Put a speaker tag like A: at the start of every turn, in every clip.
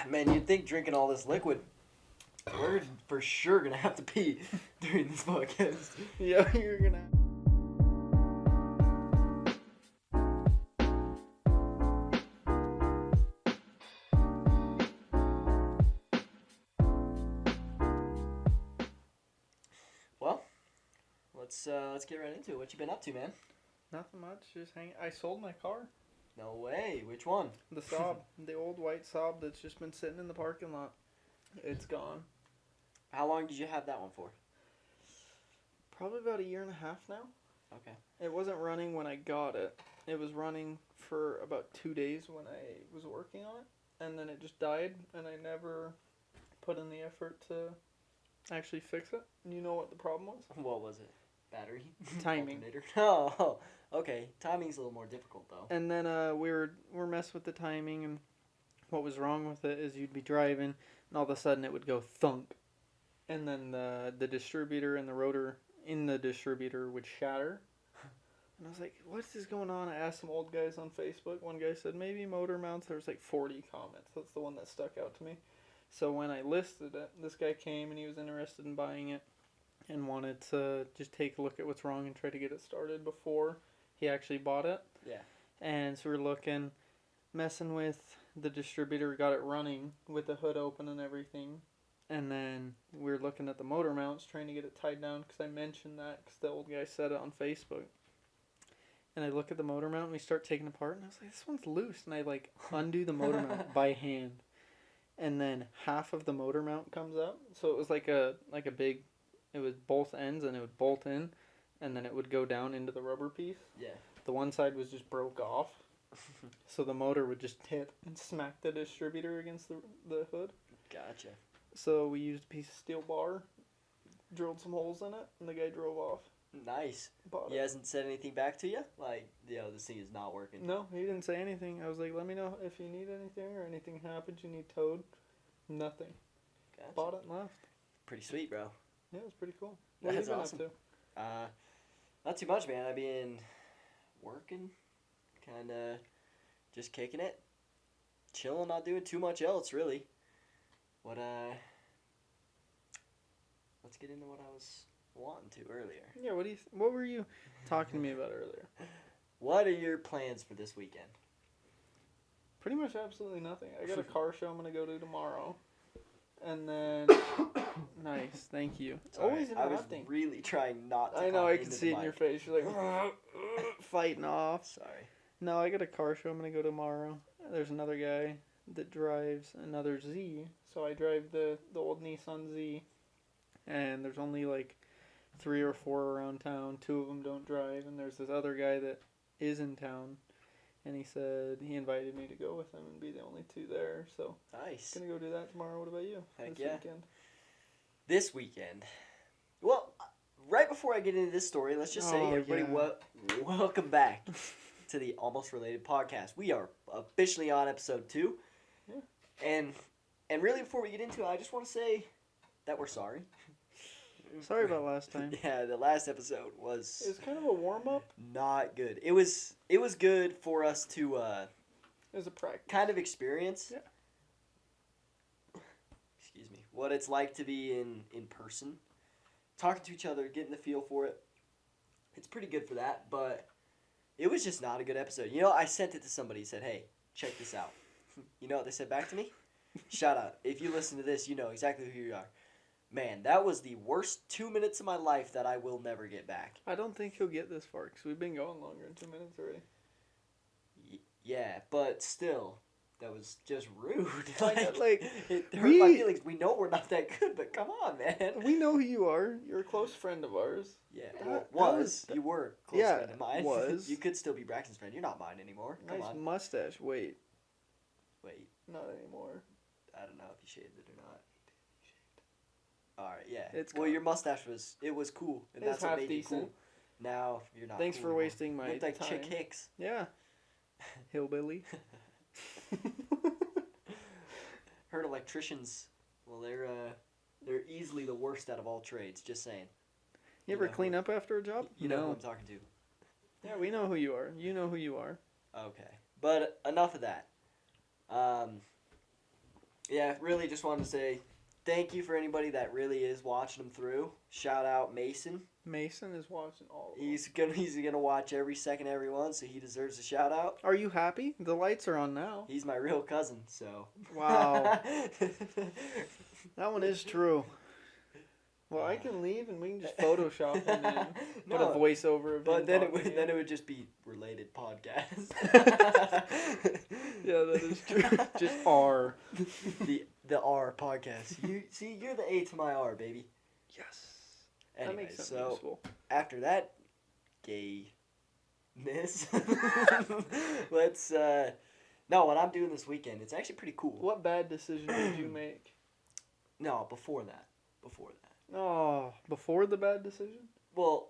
A: Man, you'd think drinking all this liquid, we're for sure gonna have to pee during this podcast.
B: Yeah, you're gonna.
A: Well, let's get right into it. What you been up to, man?
B: Nothing much. Just hanging. I sold my car.
A: No way. Which one?
B: The Saab, the old white Saab that's just been sitting in the parking lot. It's gone.
A: How long did you have that one for?
B: Probably about 1.5 years now.
A: Okay.
B: It wasn't running when I got it. It was running for about 2 days when I was working on it. And then it just died, and I never put in the effort to actually fix it. And you know what the problem was?
A: What was it? Battery?
B: Timing.
A: Alternator? Oh, okay. Timing's a little more difficult, though.
B: And then we're messing with the timing, and what was wrong with it is you'd be driving, and all of a sudden it would go thunk. And then the distributor and the rotor in the distributor would shatter. And I was like, what's this going on? I asked some old guys on Facebook. One guy said, maybe motor mounts. There was like 40 comments. That's the one that stuck out to me. So when I listed it, this guy came and he was interested in buying it and wanted to just take a look at what's wrong and try to get it started before he actually bought it.
A: Yeah.
B: And so we're looking, messing with the distributor, got it running with the hood open and everything. And then we were looking at the motor mounts, trying to get it tied down, because I mentioned that, because the old guy said it on Facebook. And I look at the motor mount, and we start taking it apart, and I was like, this one's loose. And I, undo the motor mount by hand. And then half of the motor mount comes up. So it was like a big, it was both ends, and it would bolt in, and then it would go down into the rubber piece.
A: Yeah.
B: The one side was just broke off. So the motor would just hit and smack the distributor against the hood.
A: Gotcha.
B: So we used a piece of steel bar, drilled some holes in it, and the guy drove off.
A: Nice.
B: Bought
A: He
B: it.
A: hasn't said anything back to you? Like, this thing is not working.
B: No, he didn't say anything. I was like, let me know if you need anything or anything happens you need towed. Nothing.
A: Gotcha.
B: Bought it and left.
A: Pretty sweet, bro.
B: Yeah, it was pretty cool. What
A: That's
B: have you
A: awesome.
B: been up
A: Not too much, man. I've been working, kind of just kicking it, chilling, not doing too much else, really. Let's get into what I was wanting to earlier.
B: to? Yeah, what were you talking to me about earlier?
A: What are your plans for this weekend?
B: Pretty much absolutely nothing. I got a car show I'm going to go to tomorrow. And then... Nice, thank you. It's
A: Sorry,
B: always interrupting.
A: I was really trying not to
B: I know,
A: cough
B: I can
A: into
B: see
A: the
B: it in your
A: mic.
B: face. You're like, fighting off.
A: Sorry.
B: No, I got a car show I'm going to go tomorrow. There's another guy that drives another Z. So I drive the old Nissan Z. And there's only 3 or 4 around town. 2 of them don't drive. And there's this other guy that is in town. And he said he invited me to go with him and be the only 2 there. So
A: Nice.
B: going to go do that tomorrow. What about you?
A: Heck
B: this
A: yeah.
B: weekend?
A: This weekend. Well, right before I get into this story, let's just say, everybody, welcome back to the Almost Related podcast. We are officially on episode 2.
B: Yeah.
A: And really, before we get into it, I just want to say that we're sorry.
B: Sorry about last time.
A: Yeah, the last episode was...
B: It was kind of a warm-up.
A: Not good. It was good for us to
B: It was a practice.
A: kind of experience.
B: Yeah.
A: Excuse me. What it's like to be in person, talking to each other, getting the feel for it. It's pretty good for that, but it was just not a good episode. I sent it to somebody. Said, "Hey, check this out." You know what they said back to me? Shout out. If you listen to this, you know exactly who you are. Man, that was the worst 2 minutes of my life that I will never get back.
B: I don't think he'll get this far because we've been going longer than 2 minutes already.
A: Yeah, but still, that was just rude. It hurt
B: we-
A: my feelings. We know we're not that good, but come on, man.
B: We know who you are. You're a close friend of ours.
A: Yeah,
B: That
A: was. You were a close
B: Yeah,
A: friend of mine.
B: was.
A: You could still be Braxton's friend. You're not mine anymore. Come
B: Nice
A: on.
B: mustache. Wait,
A: Wait,
B: not anymore.
A: I don't know if you shaved it or not. Alright, yeah.
B: It's
A: well,
B: gone.
A: your mustache was cool, and
B: It's
A: that's what
B: half
A: made
B: decent.
A: you cool. Now you're not.
B: Thanks
A: cool
B: for
A: anymore.
B: wasting my
A: Looked like
B: time.
A: Chick Hicks.
B: Yeah. Hillbilly.
A: Heard electricians. Well, they're easily the worst out of all trades. Just saying.
B: You ever
A: know
B: clean
A: who-
B: up after a job?
A: You know who
B: No.
A: I'm talking to.
B: Yeah, we know who you are. You know who you are.
A: Okay, but enough of that. Yeah, really just wanted to say thank you for anybody that really is watching them through. Shout out Mason.
B: Mason is watching all of them.
A: He's gonna watch every second, every one, so he deserves a shout out.
B: Are you happy? The lights are on now.
A: He's my real cousin, so.
B: Wow. That one is true. Well, I can leave and we can just Photoshop him in. Put a voiceover of
A: but
B: him
A: then
B: talking.
A: it would just be related podcast.
B: Yeah, that is true. Just R.
A: The R podcast. You're the A to my R, baby.
B: Yes.
A: Anyway,
B: that makes sense.
A: so
B: Useful.
A: after that gayness, let's no, what I'm doing this weekend, it's actually pretty cool.
B: What bad decision did you make?
A: No, before that.
B: Oh, before the bad decision?
A: Well,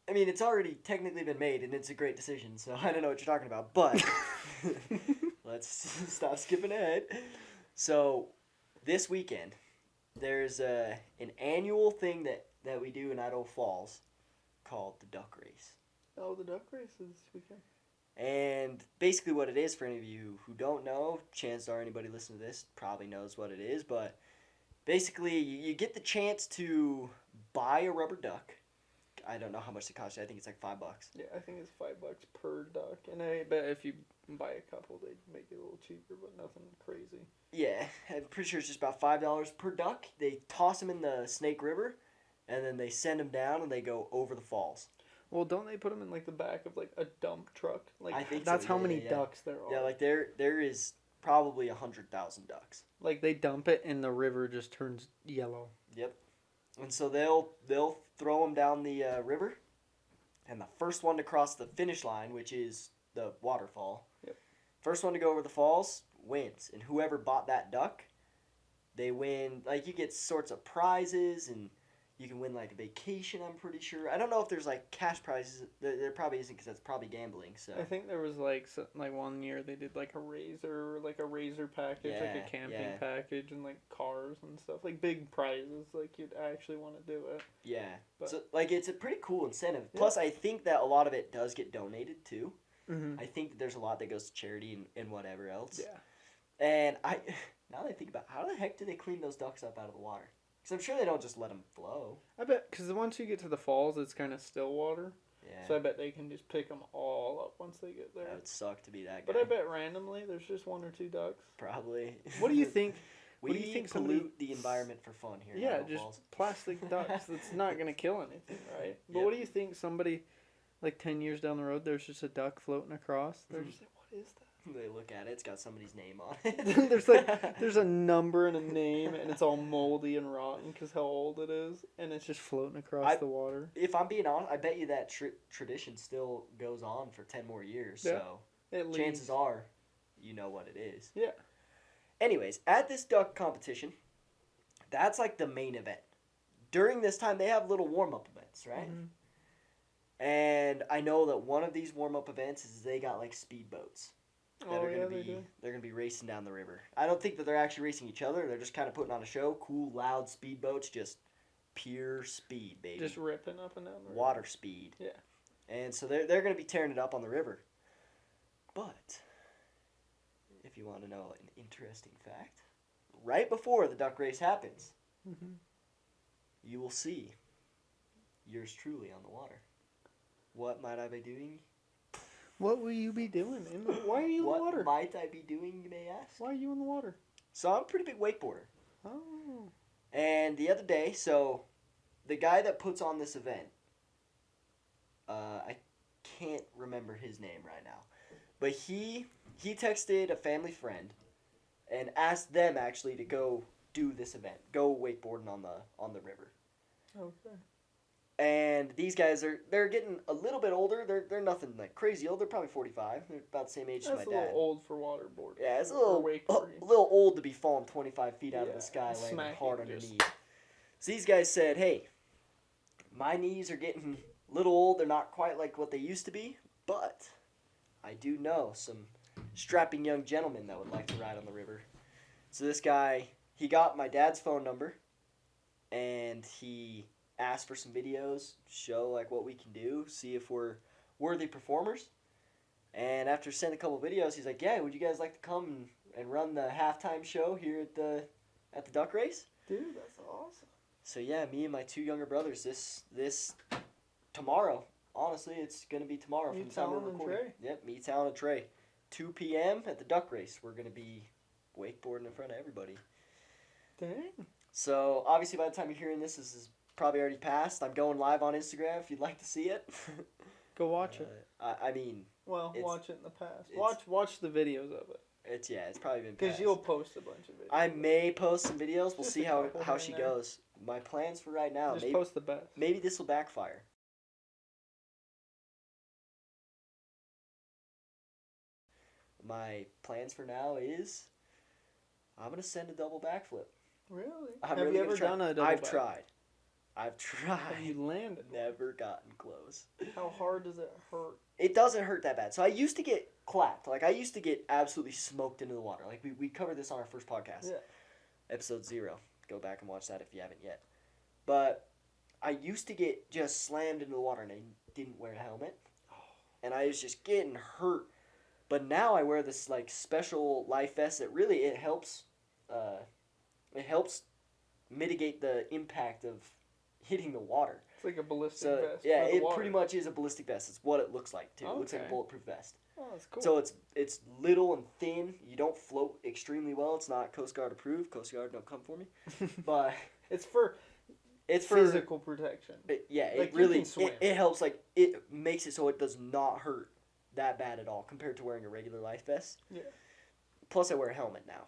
A: I mean, it's already technically been made, and it's a great decision, so I don't know what you're talking about, but let's stop skipping ahead. So, this weekend, there's an annual thing that we do in Idaho Falls called the Duck Race.
B: Oh, the duck race is this weekend.
A: And basically what it is, for any of you who don't know, chances are anybody listening to this probably knows what it is, but basically you get the chance to buy a rubber duck. I don't know how much it costs you. I think it's like $5.
B: Yeah, I think it's $5 per duck. And I bet if you buy a couple, they'd make it a little cheaper, but nothing crazy.
A: Yeah, I'm pretty sure it's just about $5 per duck. They toss them in the Snake River, and then they send them down, and they go over the falls.
B: Well, don't they put them in like the back of like a dump truck? Like
A: I think
B: that's
A: so,
B: how
A: yeah,
B: many
A: yeah.
B: ducks there are.
A: Yeah, like there is probably 100,000 ducks.
B: Like they dump it, and the river just turns yellow.
A: Yep. And so they'll throw them down the river, and the first one to cross the finish line, which is the waterfall, first one to go over the falls wins. And whoever bought that duck, they win. Like you get sorts of prizes, and you can win like a vacation. I'm pretty sure. I don't know if there's like cash prizes. There probably isn't because that's probably gambling. So
B: I think there was like one year they did like a razor package, like a camping package, and like cars and stuff, like big prizes. Like you'd actually want to do it.
A: Yeah.
B: But,
A: so like it's a pretty cool incentive.
B: Yeah.
A: Plus, I think that a lot of it does get donated too.
B: Mm-hmm.
A: I think that there's a lot that goes to charity and whatever else.
B: Yeah.
A: And now that I think about it, how the heck do they clean those ducks up out of the water? Because I'm sure they don't just let them flow.
B: I bet, because once you get to the falls, it's kind of still water.
A: Yeah.
B: So I bet they can just pick them all up once they get there.
A: That would suck to be that guy.
B: But I bet randomly there's just one or two ducks.
A: Probably.
B: What do you think?
A: We
B: what do you think
A: pollute the environment for fun here.
B: Yeah,
A: in Idaho
B: just
A: Falls.
B: plastic ducks. That's not going to kill anything, right? But
A: Yep.
B: what do you think somebody, like 10 years down the road, there's just a duck floating across? They're just like, what is that?
A: They look at it. It's got somebody's name on it.
B: there's a number and a name, and it's all moldy and rotten because how old it is, and it's just floating across the water.
A: If I'm being honest, I bet you that tradition still goes on for 10 more years.
B: Yeah,
A: So chances are, you know what it is.
B: Yeah.
A: Anyways, at this duck competition, that's like the main event. During this time, they have little warm-up events, right?
B: Mm-hmm.
A: And I know that one of these warm-up events is they got like speedboats. They're gonna be racing down the river. I don't think that they're actually racing each other. They're just kind of putting on a show. Cool, loud speedboats, just pure speed, baby.
B: Just ripping up and down the river.
A: Water speed.
B: Yeah.
A: And so they're gonna be tearing it up on the river. But if you want to know an interesting fact, right before the duck race happens,
B: mm-hmm.
A: you will see yours truly on the water. What might I be doing?
B: What will you be doing? Why are you in the water?
A: What might I be doing, you may ask?
B: Why are you in the water?
A: So I'm a pretty big wakeboarder.
B: Oh.
A: And the other day, so the guy that puts on this event, I can't remember his name right now, but he texted a family friend and asked them actually to go do this event, go wakeboarding on the river.
B: Okay.
A: And these guys they're getting a little bit older. They're nothing like crazy old. They're probably 45. They're about the same age as my dad.
B: That's a little old for waterboarding.
A: Yeah, it's a little old to be falling 25 feet out of the sky, landing hard underneath. So these guys said, "Hey, my knees are getting a little old. They're not quite like what they used to be, but I do know some strapping young gentlemen that would like to ride on the river." So this guy, he got my dad's phone number, and he asked for some videos, show like what we can do, see if we're worthy performers. And after sending a couple videos, he's like, "Yeah, would you guys like to come and run the halftime show here at the duck race.
B: Dude, that's awesome.
A: So yeah, me and my 2 younger brothers this tomorrow. Honestly, it's gonna be tomorrow from the time we're recording.
B: Trey.
A: Yep, me, Talon, and Trey. 2 p.m. at the duck race. We're gonna be wakeboarding in front of everybody.
B: Dang.
A: So obviously, by the time you're hearing this is probably already passed. I'm going live on Instagram if you'd like to see it.
B: Go watch it.
A: I mean,
B: well, watch it in the past. Watch the videos of it.
A: It's probably been
B: because you'll post a bunch of videos.
A: I may post some videos. We'll
B: Just
A: see
B: a
A: how
B: couple
A: she
B: here and there.
A: goes. My plans for right now.
B: Just post the best.
A: Maybe this will backfire. My plans for now is I'm gonna send a double backflip.
B: Really?
A: Have
B: you ever done a double
A: I've
B: back?
A: tried. I've tried.
B: Have you landed?
A: Never gotten close.
B: How hard does it hurt?
A: It doesn't hurt that bad. So I used to get clapped. Like, I used to get absolutely smoked into the water. Like, we covered this on our first podcast.
B: Yeah.
A: Episode 0. Go back and watch that if you haven't yet. But I used to get just slammed into the water and I didn't wear a helmet. And I was just getting hurt. But now I wear this, like, special life vest that really, it helps mitigate the impact of hitting the water.
B: It's like a ballistic vest.
A: Yeah,
B: for the
A: it
B: water.
A: pretty much is a ballistic vest. It's what it looks like too. It looks like a
B: Okay.
A: bulletproof vest.
B: Oh, that's cool.
A: So it's little and thin. You don't float extremely well. It's not Coast Guard approved. Coast Guard, don't come for me. But
B: it's for physical protection.
A: Yeah,
B: like
A: it really
B: you can swim.
A: it helps. Like, it makes it so it does not hurt that bad at all compared to wearing a regular life vest.
B: Yeah.
A: Plus, I wear a helmet now,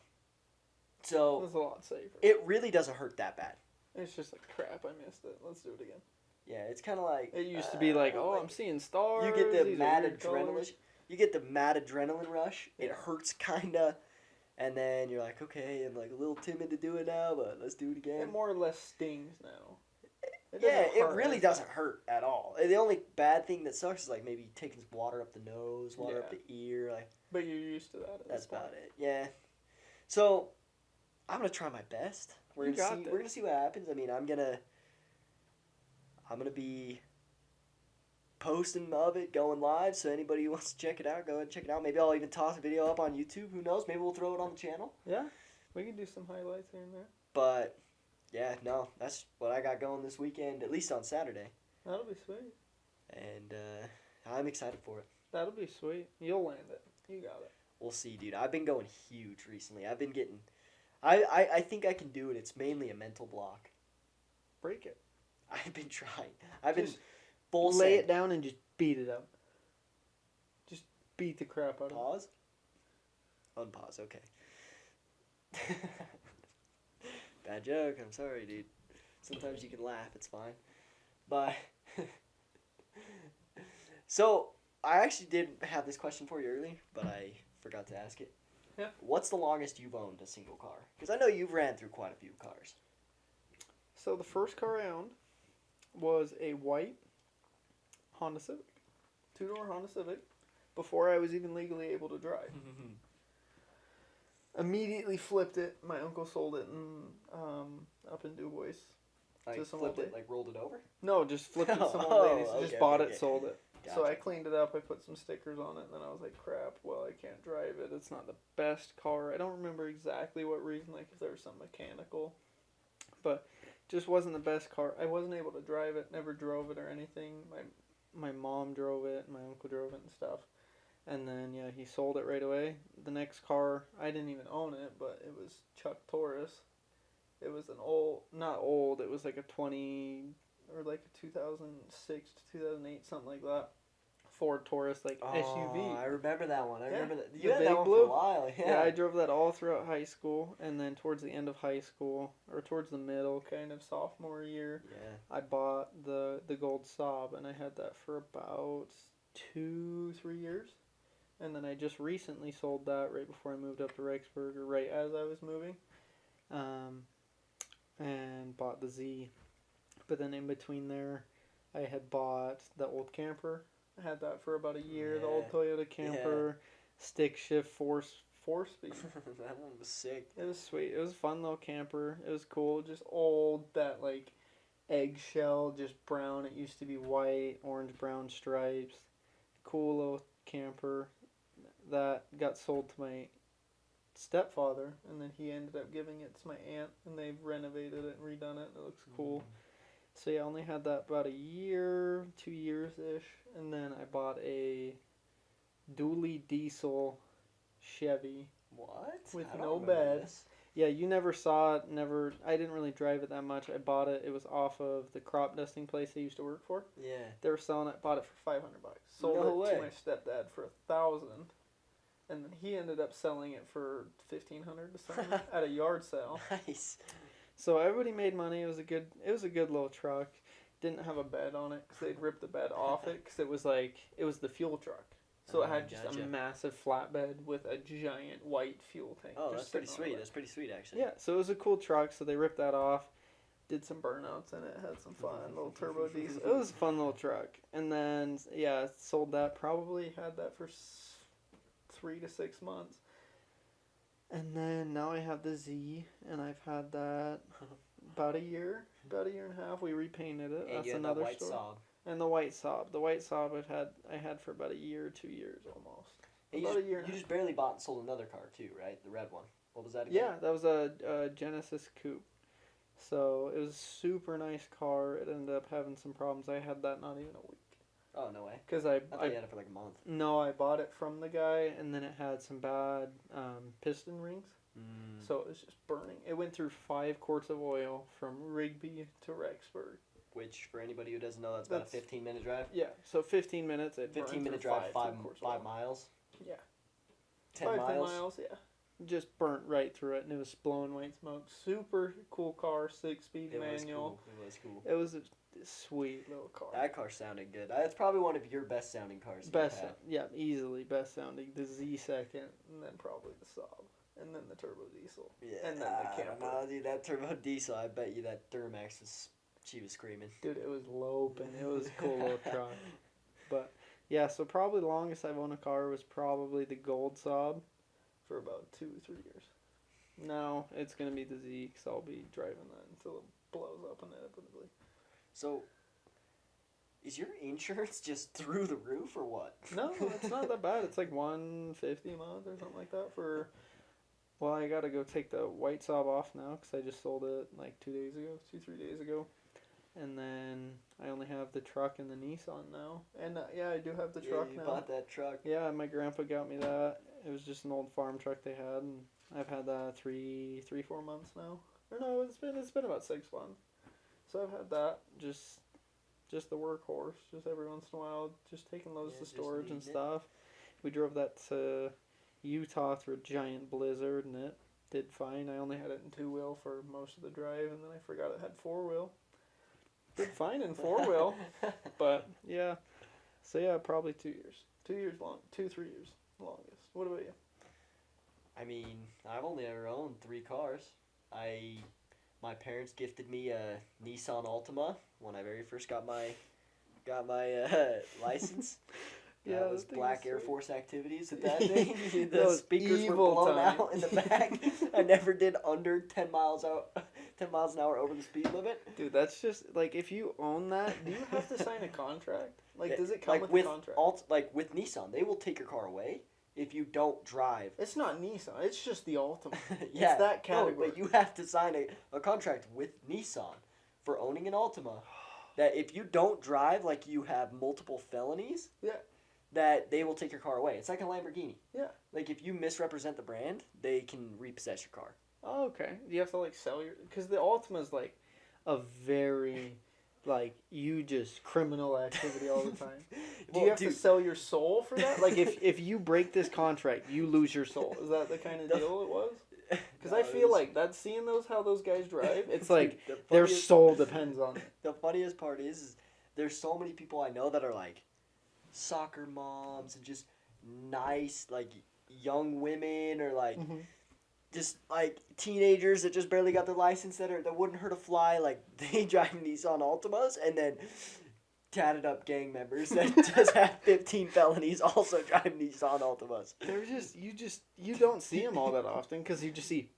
A: so
B: It's a lot safer.
A: it really doesn't hurt that bad.
B: It's just like crap. I missed it. Let's do it again.
A: Yeah, it's kind of like
B: It used to be like, I'm seeing stars.
A: you get the
B: these are
A: mad
B: weird
A: adrenaline.
B: colors.
A: You get the mad adrenaline rush. It
B: Yeah.
A: hurts kinda, and then you're like, okay, I'm like a little timid to do it now, but let's do it again.
B: It more or less stings now. It
A: Yeah,
B: doesn't
A: it
B: hurt
A: really
B: as
A: doesn't
B: bad.
A: hurt at all. The only bad thing that sucks is like maybe taking water up the nose, water up
B: Yeah.
A: the ear. Like,
B: But you're used to that. At
A: that's
B: this point.
A: about it. Yeah. So I'm gonna try my best. We're
B: You
A: gonna
B: got
A: see.
B: this.
A: We're gonna see what happens. I mean, I'm gonna be posting of it, going live. So anybody who wants to check it out, go ahead and check it out. Maybe I'll even toss a video up on YouTube. Who knows? Maybe we'll throw it on the channel.
B: Yeah, we can do some highlights here and there.
A: But yeah, no, that's what I got going this weekend. At least on Saturday,
B: That'll be sweet.
A: and I'm excited for it.
B: That'll be sweet. You'll land it. You got it.
A: We'll see, dude. I've been going huge recently. I've been getting. I think I can do it. It's mainly a mental block.
B: Break it.
A: I've been trying. I've been
B: Just
A: full
B: lay
A: send.
B: it down and just beat it up. Just beat the crap out of it.
A: Pause. Unpause. Okay. Bad joke. I'm sorry, dude. Sometimes you can laugh. It's fine. But so I actually did have this question for you earlier, but I forgot to ask it.
B: Yeah.
A: What's the longest you've owned a single car? Because I know you've ran through quite a few cars.
B: So the first car I owned was a white Honda Civic. 2-door Honda Civic. Before I was even legally able to drive. Immediately flipped it. My uncle sold it up in Dubois.
A: Like
B: To some
A: flipped
B: old
A: it, like rolled it over?
B: No, just flipped it to some
A: Oh,
B: old ladies.
A: okay,
B: Just bought
A: okay.
B: it, sold it.
A: Gotcha.
B: So I cleaned it up. I put some stickers on it, and then I was like, crap, well, I can't drive it. It's not the best car. I don't remember exactly what reason, like if there was some mechanical. But just wasn't the best car. I wasn't able to drive it, never drove it or anything. My mom drove it, my uncle drove it and stuff. And then, yeah, he sold it right away. The next car, I didn't even own it, but it was Chuck Taurus. It was an not old, it was like a 2006 to 2008, something like that. Ford Taurus, like SUV.
A: I remember that one. I
B: Yeah,
A: remember that.
B: the
A: You had
B: big
A: that one
B: blue.
A: for a while. Yeah.
B: Yeah, I drove that all throughout high school, and then towards the end of high school, or towards the middle, kind of sophomore year,
A: Yeah.
B: I bought the gold Saab, and I had that for about 2-3 years. And then I just recently sold that right before I moved up to Rexburg, or right as I was moving, and bought the Z. But then in between there, I had bought the old camper. I had that for about a year, the old
A: Yeah.
B: Toyota camper, stick shift, four speed.
A: That one was sick.
B: It was sweet. It was a fun little camper. It was cool. Just old, that like eggshell, just brown. It used to be white, orange, brown stripes. Cool little camper. That got sold to my stepfather, and then he ended up giving it to my aunt, and they've renovated it and redone it, and it looks cool. So yeah, I only had that about a year, 2 years ish, and then I bought a dually diesel Chevy.
A: What?
B: With
A: I don't
B: no
A: remember
B: bed.
A: this.
B: Yeah, you never saw it. Never. I didn't really drive it that much. I bought it. It was off of the crop dusting place I used to work for.
A: Yeah.
B: They were selling it. Bought it for $500. Sold
A: No
B: it
A: way.
B: to my stepdad for $1,000, and then he ended up selling it for $1,500 to someone at a yard sale.
A: Nice.
B: So everybody made money. It was a good little truck. Didn't have a bed on it because they'd ripped the bed off it because it was the fuel truck. So it had just
A: Gotcha.
B: a massive flatbed with a giant white fuel tank.
A: Oh,
B: just
A: that's pretty
B: sitting on
A: sweet.
B: it.
A: That's pretty sweet, actually.
B: Yeah, so it was a cool truck. So they ripped that off, did some burnouts in it, had some fun, little turbo diesel. It was a fun little truck. And then sold that. Probably had that for 3 to 6 months. And then now I have the Z, and I've had that about a year and a half. We repainted it.
A: And
B: That's
A: you had
B: another
A: that white
B: story.
A: Saab.
B: And the white Saab. The white Saab I had for about a year, 2 years almost.
A: And
B: About a year and a
A: you
B: half.
A: just barely bought and sold another car too, right? The red one. What was that again?
B: Yeah, that was a Genesis Coupe. So it was a super nice car. It ended up having some problems. I had that not even a week.
A: Oh, no way.
B: Because
A: I thought you had it for like a month.
B: No, I bought it from the guy, and then it had some bad piston rings. So it was just burning. It went through 5 quarts of oil from Rigby to Rexburg.
A: Which, for anybody who doesn't know, that's about a 15-minute drive.
B: Yeah, so 15 minutes.
A: 15-minute drive, 5 miles.
B: Yeah.
A: 10
B: 5
A: miles.
B: 10 miles, yeah. Just burnt right through it, and it was blowing white smoke. Super cool car, 6-speed manual.
A: It was cool.
B: It was a sweet little car.
A: That car sounded good. That's probably one of your best sounding cars.
B: Best, yeah, easily best sounding. The Z second, and then probably the Saab, and then the turbo diesel,
A: Yeah,
B: and then the camper.
A: No, dude, that turbo diesel. I bet you that Duramax she was screaming.
B: Dude, it was loping. It was a cool little truck. But yeah, so probably the longest I've owned a car was probably the gold Saab for about 2 or 3 years. Now it's gonna be the Z, because I'll be driving that until it blows up inevitably.
A: So, is your insurance just through the roof or what?
B: No, it's not that bad. It's like $150 a month or something like that for. Well, I gotta go take the white Saab off now because I just sold it like 2 days ago, 3 days ago, and then I only have the truck and the Nissan now. And I do have the truck
A: you
B: now.
A: bought that truck.
B: Yeah, my grandpa got me that. It was just an old farm truck they had, and I've had that 4 months now. Or no, it's been about 6 months. So I've had that just the workhorse. Just every once in a while, just taking those to storage and stuff. We drove that to Utah through a giant blizzard, and it did fine. I only had it in 2-wheel for most of the drive, and then I forgot it had 4-wheel. Did fine in 4-wheel, but yeah. So yeah, probably 2 years. 2 years long. 2-3 years longest. What about you?
A: I mean, I've only ever owned 3 cars. My parents gifted me a Nissan Altima when I very first got my license.
B: Yeah,
A: that was
B: that thing
A: Black
B: is
A: Air
B: sweet.
A: Force activities at that thing. The
B: Those
A: speakers were
B: evil
A: blown
B: times.
A: out in the back. I never did under 10 miles an hour over the speed limit.
B: Dude, that's just like if you own that, do you have to sign a contract? Like, does it come
A: like
B: with a contract?
A: Like with Nissan, they will take your car away if you don't drive.
B: It's not Nissan. It's just the Altima.
A: Yeah,
B: It's that category.
A: No, but you have to sign a contract with Nissan for owning an Altima. That if you don't drive, like you have multiple felonies.
B: Yeah.
A: That they will take your car away. It's like a Lamborghini.
B: Yeah.
A: Like if you misrepresent the brand, they can repossess your car.
B: Oh, okay. Do you have to like sell your? Because the Altima is like a very like you just criminal activity all the time. Do you have to sell your soul for that? Like if you break this contract, you lose your soul. Is that the kind of deal it was? Because I feel like that seeing how those guys drive, it's like their soul depends on it.
A: The funniest part is there's so many people I know that are like soccer moms and just nice like young women or like just like teenagers that just barely got their license that wouldn't hurt a fly. Like they drive Nissan Altimas, and then tatted up gang members that just have 15 felonies also drive Nissan Altimas.
B: They're you don't see them all that often because you just see.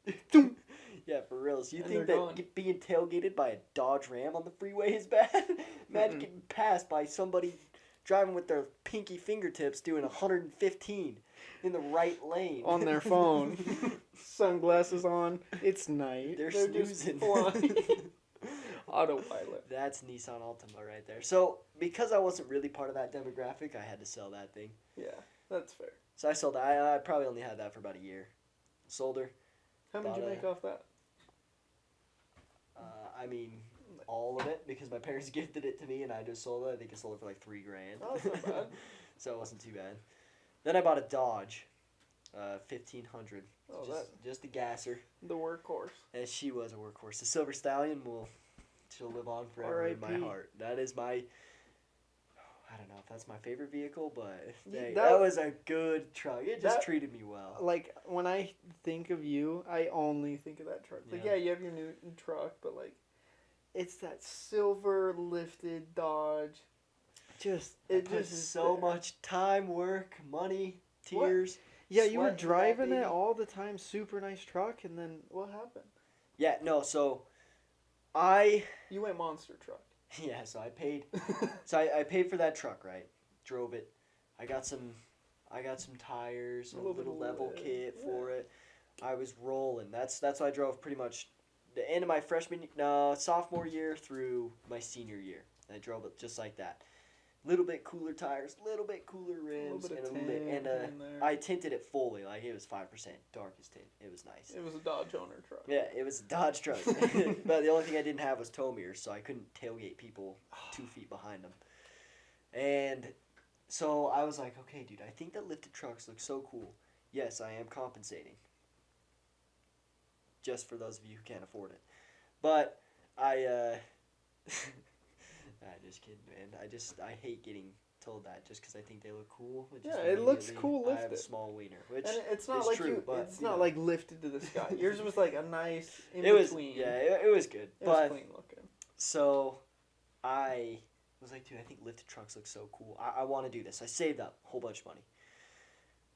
A: Yeah, for real. So you
B: And
A: think
B: they're
A: that
B: gone.
A: being tailgated by a Dodge Ram on the freeway is bad? Imagine getting passed by somebody driving with their pinky fingertips doing 115 in the right lane.
B: On their phone. Sunglasses on. It's night.
A: They're
B: just
A: snoozing.
B: flying. Autopilot.
A: That's Nissan Altima right there. So, because I wasn't really part of that demographic, I had to sell that thing.
B: Yeah, that's fair.
A: So I sold that. I probably only had that for about a year. Sold her.
B: How much did you make off that?
A: I mean, all of it, because my parents gifted it to me and I just sold it. I think I sold it for like $3,000.
B: Oh, that's not bad.
A: So it wasn't too bad. Then I bought a Dodge, 1500.
B: Oh,
A: just a gasser.
B: The workhorse.
A: And she was a workhorse. The Silver Stallion she'll live on forever in my heart. That is my, I don't know if that's my favorite vehicle, but that was a good truck. It just treated me well.
B: Like, when I think of you, I only think of that truck. Like, yeah, you have your new truck, but, like, it's that silver lifted Dodge. It just is
A: so much time, work, money, tears.
B: Yeah, you were driving it all the time, super nice truck, and then what happened?
A: Yeah, no, so
B: You went monster truck.
A: Yeah, so I paid. I paid for that truck, right? Drove it. I got some tires, a little level kit for it. I was rolling. That's why I drove pretty much the end of my sophomore year through my senior year. I drove it just like that. Little bit cooler tires, little bit cooler rims, I tinted it fully, like it was 5% darkest tint. It was nice.
B: It was a Dodge owner truck.
A: Yeah, it was a Dodge truck. But the only thing I didn't have was tow mirrors, so I couldn't tailgate people 2 feet behind them. And so I was like, okay, dude, I think that lifted trucks look so cool. Yes, I am compensating. Just for those of you who can't afford it. But I'm just kidding, man. I hate getting told that just because I think they look cool.
B: It looks cool lifted.
A: I have a small wiener, which
B: and it's not
A: is
B: like
A: true, but
B: it's not like lifted to the sky. Yours was like a nice in
A: between. It was good.
B: It was clean looking.
A: So I was like, dude, I think lifted trucks look so cool. I want to do this. I saved up a whole bunch of money.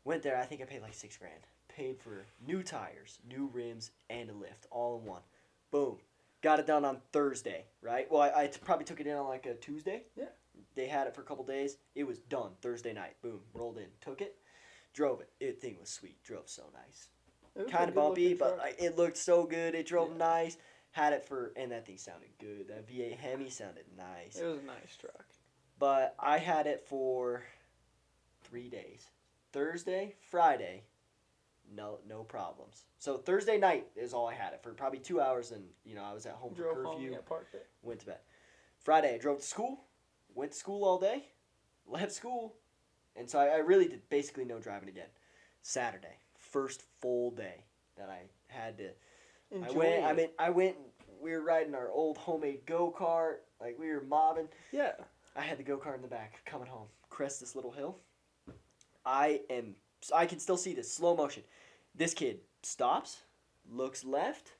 A: Went there. I think I paid like $6,000. Paid for new tires, new rims, and a lift all in one. Boom. Got it done on Thursday, right? Well, I probably took it in on like a Tuesday.
B: Yeah.
A: They had it for a couple days. It was done Thursday night. Boom. Rolled in. Took it. Drove it. It thing was sweet. Drove so nice. Kind of bumpy, but it looked so good. It drove nice. Had it and that thing sounded good. That V8 Hemi sounded nice.
B: It was a nice truck.
A: But I had it for 3 days. Thursday, Friday, no problems. So Thursday night is all I had it for probably 2 hours, and I was at home for curfew.
B: Parked it.
A: Went to bed. Friday I drove to school. Went to school all day. Left school, and so I really did basically no driving again. Saturday, first full day that I had to. I went. We were riding our old homemade go-kart, like we were mobbing.
B: Yeah.
A: I had the go-kart in the back coming home. Crest this little hill. I can still see this slow motion. This kid stops, looks left,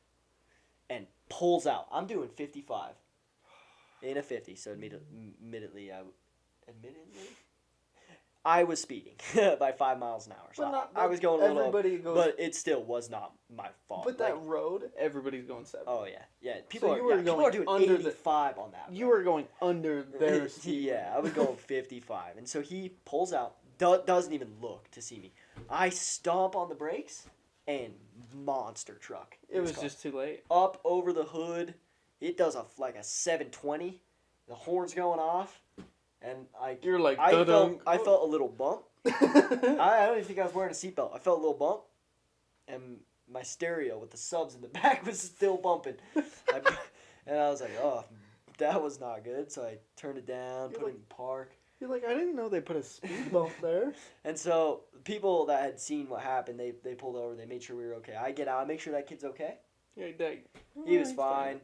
A: and pulls out. I'm doing 55 in a 50, so admittedly, I was speeding by 5 miles an hour. So I was going a little over, but it still was not my fault.
B: But that road, everybody's going 70.
A: Oh, yeah. People are doing
B: under
A: 85 on that road.
B: You were going under their speed.
A: Yeah, I was going 55. And so he pulls out, doesn't even look to see me. I stomp on the brakes, and monster truck.
B: It was just too late.
A: Up over the hood. It does like a 720. The horn's going off. And
B: you're like,
A: I felt a little bump. I don't even think I was wearing a seatbelt. I felt a little bump, and my stereo with the subs in the back was still bumping. And I was like, oh, that was not good. So I turned it down, put it in park.
B: You're like, I didn't know they put a speed bump there.
A: And so people that had seen what happened, they pulled over. They made sure we were okay. I get out, I make sure that kid's okay.
B: Yeah,
A: he was fine.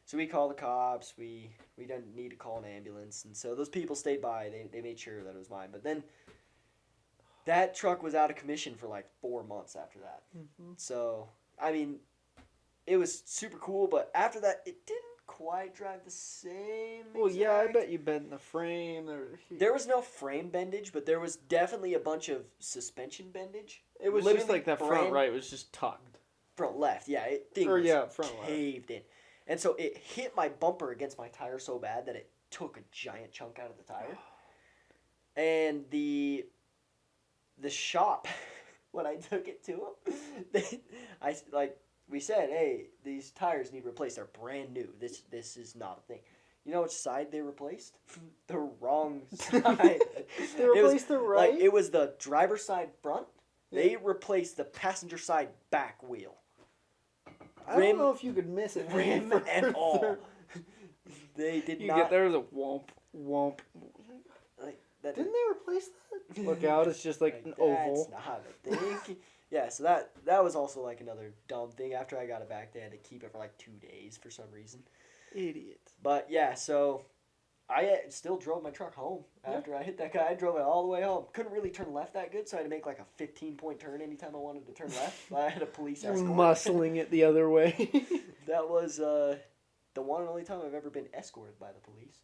A: So we called the cops. We didn't need to call an ambulance. And so those people stayed by. They made sure that it was mine. But then that truck was out of commission for like 4 months after that. Mm-hmm. So, I mean, it was super cool. But after that, it didn't quite drive the same.
B: Well, yeah, I bet you bent the frame.
A: There was no frame bendage, but there was definitely a bunch of suspension bendage.
B: It was just like that front right was just tucked.
A: Front left, yeah. Front caved in. And so it hit my bumper against my tire so bad that it took a giant chunk out of the tire. And the shop, when I took it to them, we said, hey, these tires need replaced. They're brand new. This is not a thing. You know which side they replaced? The wrong side.
B: They replaced the right?
A: Like, it was the driver's side front.
B: Yeah.
A: They replaced the passenger side back wheel.
B: I don't know if you could miss it.
A: Rim and all. They did not.
B: You get there as a womp, womp.
A: Like, that
B: Didn't they replace that? Look out, it's just like an oval.
A: That's not a thing. Yeah, so that was also like another dumb thing. After I got it back, they had to keep it for like 2 days for some reason.
B: Idiot.
A: But yeah, so I still drove my truck home after I hit that guy. I drove it all the way home. Couldn't really turn left that good, so I had to make like a 15-point turn anytime I wanted to turn left. I had a police
B: You're
A: escort.
B: muscling it the other way.
A: That was the one and only time I've ever been escorted by the police.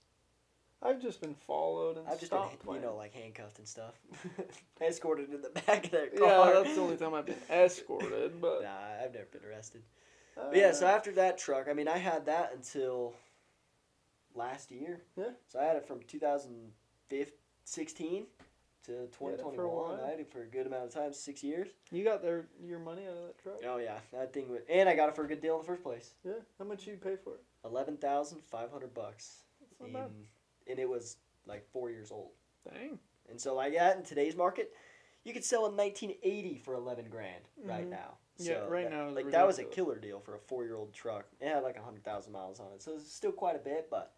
B: I've just been followed and
A: I've just
B: stopped.
A: been, like handcuffed and stuff. Escorted in the back of their
B: Yeah,
A: car.
B: that's the only time I've been escorted, but...
A: Nah, I've never been arrested. But yeah, so after that truck, I mean, I had that until last year.
B: Yeah.
A: So I had it from 2016 to 2021. I had it for a good amount of time, 6 years.
B: You got your money out of that truck?
A: Oh yeah, that thing was, and I got it for a good deal in the first place.
B: Yeah. How much you pay for it?
A: $11,500.
B: That's not bad.
A: And it was like 4 years old.
B: Dang.
A: And so like that in today's market, you could sell a 1980 for 11 grand right now. So
B: Yeah, right now is
A: like that was a
B: ridiculous.
A: killer deal for a 4-year-old truck. It had like 100,000 miles on it, so it's still quite a bit. But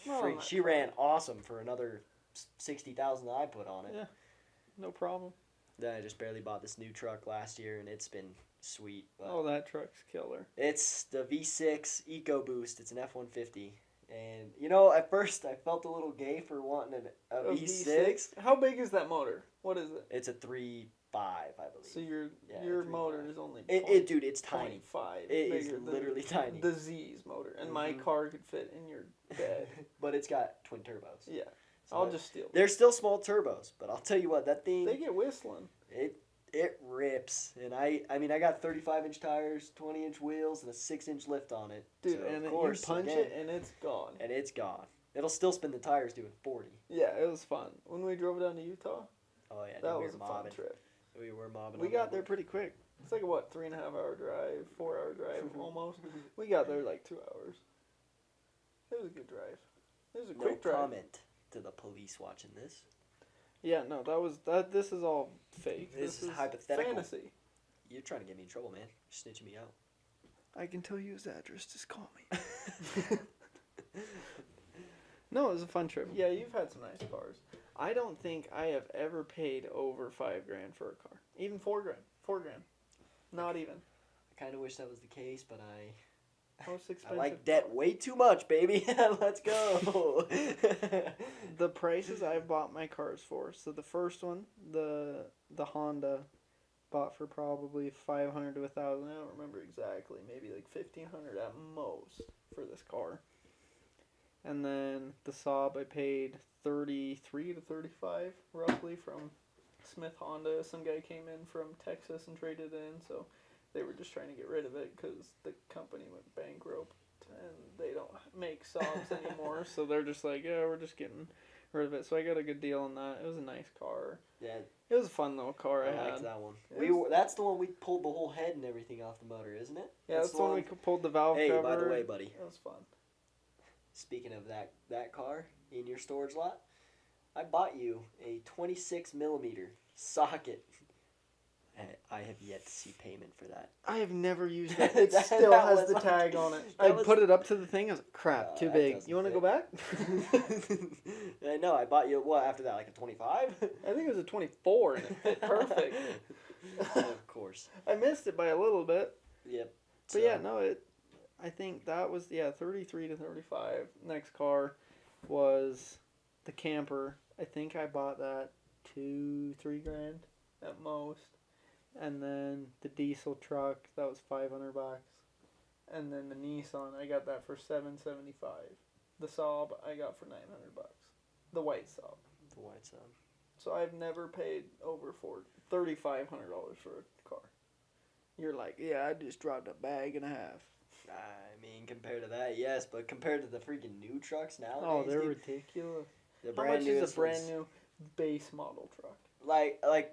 B: Well,
A: she ran awesome for another 60,000 that I put on it.
B: Yeah. No problem.
A: Then I just barely bought this new truck last year, and it's been sweet. But
B: Oh, that truck's killer.
A: it's the V6 EcoBoost. It's an F-150. And, you know, at first I felt a little gay for wanting a V6.
B: How big is that motor? What is it?
A: It's a 3.5, I believe.
B: So your
A: 3.5.
B: motor is only
A: Dude, it's tiny.
B: 0.5
A: It is
B: bigger than
A: literally tiny.
B: the Z's motor, and my car could fit in your bed.
A: But it's got twin turbos.
B: Yeah,
A: So
B: I'll just steal them.
A: They're still small turbos, but I'll tell you what, that thing,
B: They get whistling.
A: it rips. And I mean, I got 35-inch tires, 20-inch wheels, and a 6-inch lift on it.
B: Dude,
A: So,
B: and
A: of
B: then
A: course,
B: you punch
A: again,
B: it, and it's gone.
A: and it's gone. It'll still spin the tires doing 40.
B: Yeah, it was fun. When we drove down to Utah,
A: Oh, yeah.
B: that
A: we
B: was
A: were
B: a fun
A: mobbing.
B: trip.
A: We were mobbing.
B: We
A: on
B: got
A: that
B: there
A: one.
B: pretty quick. It's like a, 3.5 hour drive, 4 hour drive almost. We got there like 2 hours. It was a good drive. It was a
A: No
B: quick drive.
A: comment to the police watching this.
B: Yeah, no, this is all fake.
A: This is hypothetical.
B: Fantasy.
A: You're trying to get me in trouble, man. You're snitching me out.
B: I can tell you his address. Just call me. No, it was a fun trip. Yeah, you've had some nice cars. I don't think I have ever paid over $5 grand for a car. Even $4 grand. $4 grand. Not even.
A: I kind of wish that was the case, but
B: Most
A: I
B: expensive.
A: like debt way too much, baby. Let's go.
B: The prices I've bought my cars for. So the first one, the Honda, bought for probably $500 to $1,000. I don't remember exactly. Maybe like $1,500 at most for this car. And then the Saab I paid $33 to $35 roughly from Smith Honda. Some guy came in from Texas and traded in, so they were just trying to get rid of it because the company went bankrupt and they don't make Saabs anymore. So they're just like, yeah, we're just getting rid of it. So I got a good deal on that. It was a nice car.
A: Yeah,
B: It was a fun little car I
A: I liked
B: had.
A: that one.
B: It
A: That's the one we pulled the whole head and everything off the motor, isn't it?
B: Yeah, that's the one we pulled the valve
A: Hey,
B: cover.
A: by the way, buddy.
B: It was fun.
A: Speaking of that car in your storage lot, I bought you a 26 millimeter socket. I have yet to see payment for that.
B: I have never used it. It
A: That-
B: still
A: that
B: has
A: was
B: the
A: like-
B: tag on it.
A: that
B: I
A: was-
B: put it up to the thing. I was like, crap, too
A: that
B: big.
A: doesn't
B: You want to
A: fit.
B: go back?
A: I know. I bought you what after that, like a 25.
B: I think it was a 24 and it fit perfect.
A: Of course.
B: I missed it by a little bit.
A: Yep.
B: But yeah, no, I think that was, 33 to 35. Next car was the camper. I think I bought that $2-3 grand at most. And then the diesel truck, that was $500. And then the Nissan, I got that for $775. The Saab, I got for $900. The white Saab.
A: The white side.
B: So I've never paid over $3,500 for a car. You're like, yeah, I just dropped a bag and a half.
A: I mean, compared to that, yes, but compared to the freaking new trucks nowadays,
B: Oh, they're
A: dude,
B: ridiculous.
A: the
B: How much is a
A: newest
B: brand
A: ones-
B: new base model truck.